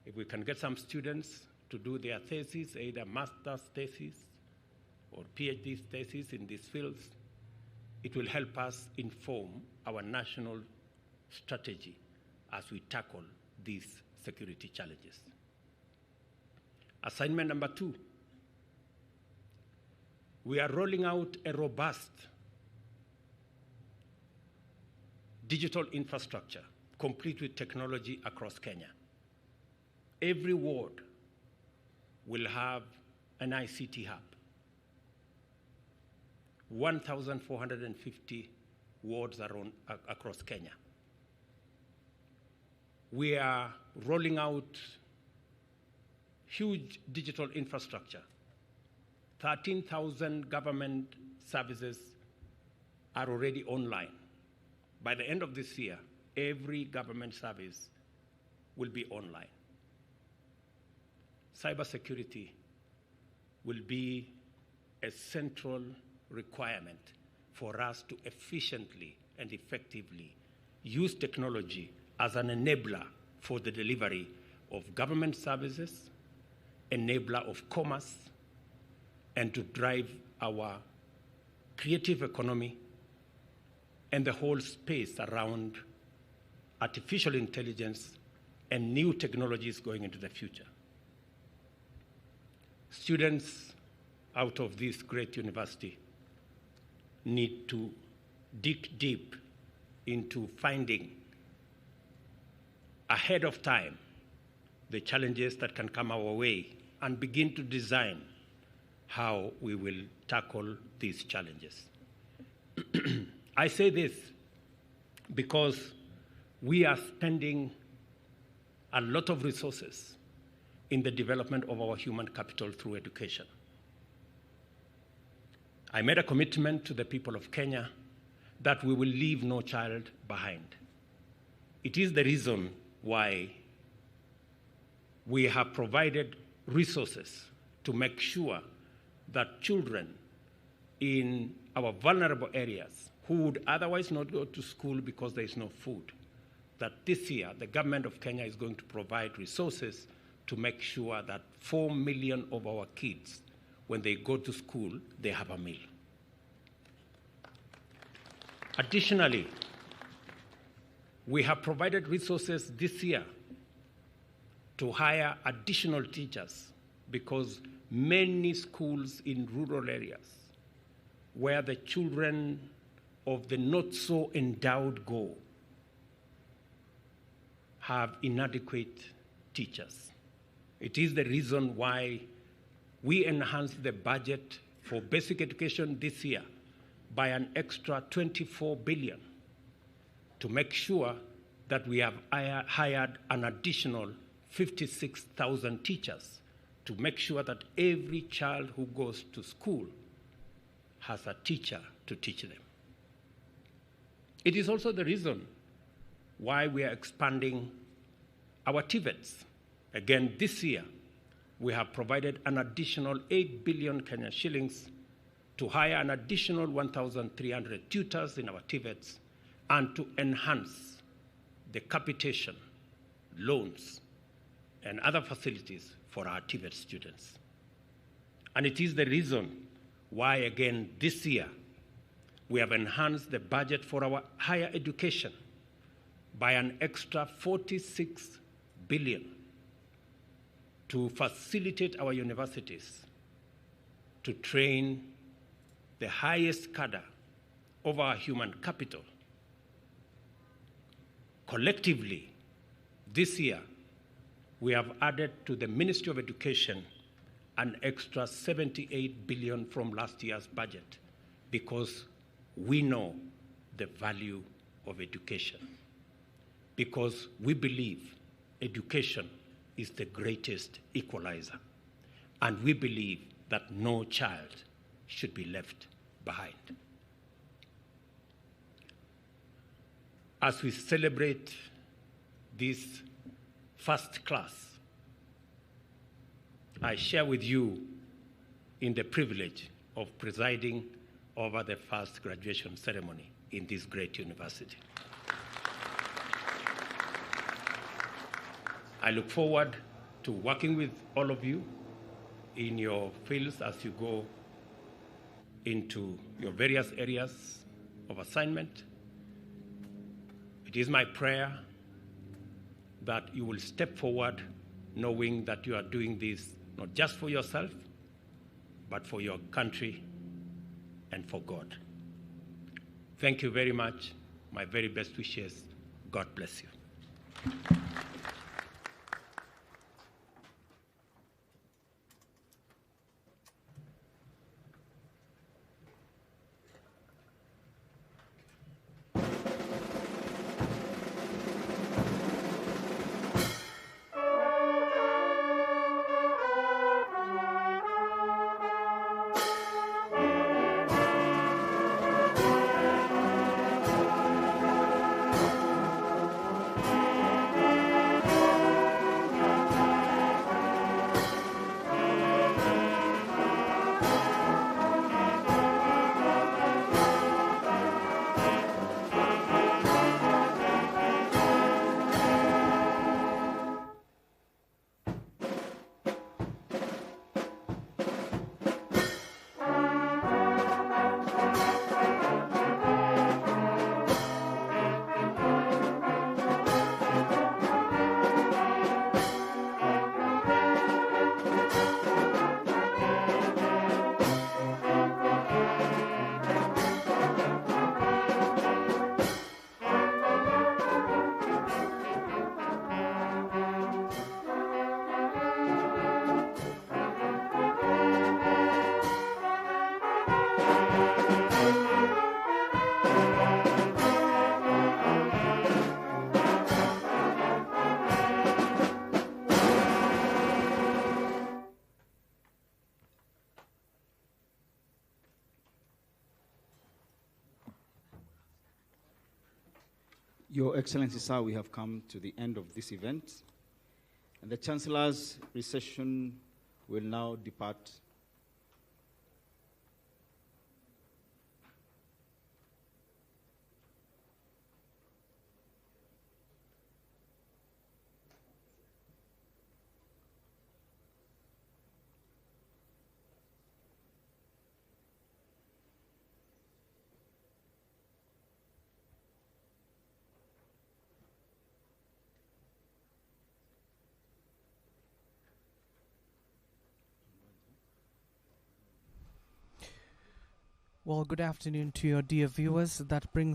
If we can get some students to do their thesis, either master's thesis or PhD thesis in these fields, it will help us inform our national strategy as we tackle these security challenges. Assignment number 2, we are rolling out a robust digital infrastructure, complete with technology across Kenya. Every ward will have an ICT hub. 1,450 wards across Kenya. We are rolling out huge digital infrastructure. 13,000 government services are already online. By the end of this year, every government service will be online. Cybersecurity will be a central requirement for us to efficiently and effectively use technology as an enabler for the delivery of government services, enabler of commerce, and to drive our creative economy and the whole space around artificial intelligence and new technologies going into the future. Students out of this great university need to dig deep into finding ahead of time the challenges that can come our way and begin to design how we will tackle these challenges. I say this because we are spending a lot of resources in the development of our human capital through education. I made a commitment to the people of Kenya that we will leave no child behind. It is the reason why we have provided resources to make sure that children in our vulnerable areas who would otherwise not go to school because there is no food, that this year the government of Kenya is going to provide resources to make sure that 4 million of our kids, when they go to school, they have a meal. Additionally, we have provided resources this year to hire additional teachers because many schools in rural areas where the children of the not so endowed go have inadequate teachers. It is the reason why we enhanced the budget for basic education this year by an extra 24 billion to make sure that we have hired an additional 56,000 teachers to make sure that every child who goes to school has a teacher to teach them. It is also the reason why we are expanding our TVETs. Again, this year, we have provided an additional 8 billion Kenya shillings to hire an additional 1,300 tutors in our TVETs and to enhance the capitation, loans, and other facilities for our TVET students. And it is the reason why, again, this year, we have enhanced the budget for our higher education by an extra 46 billion to facilitate our universities to train the highest cadre of our human capital. Collectively, this year, we have added to the Ministry of Education an extra 78 billion from last year's budget because we know the value of education, because we believe education is the greatest equalizer, and we believe that no child should be left behind. As we celebrate this first class, I share with you in the privilege of presiding over the first graduation ceremony in this great university. I look forward to working with all of you in your fields as you go into your various areas of assignment. It is my prayer that you will step forward knowing that you are doing this not just for yourself, but for your country and for God. Thank you very much. My very best wishes. God bless you. Your Excellency, sir, we have come to the end of this event, and the Chancellor's recession will now depart. Well, good afternoon to your dear viewers. That brings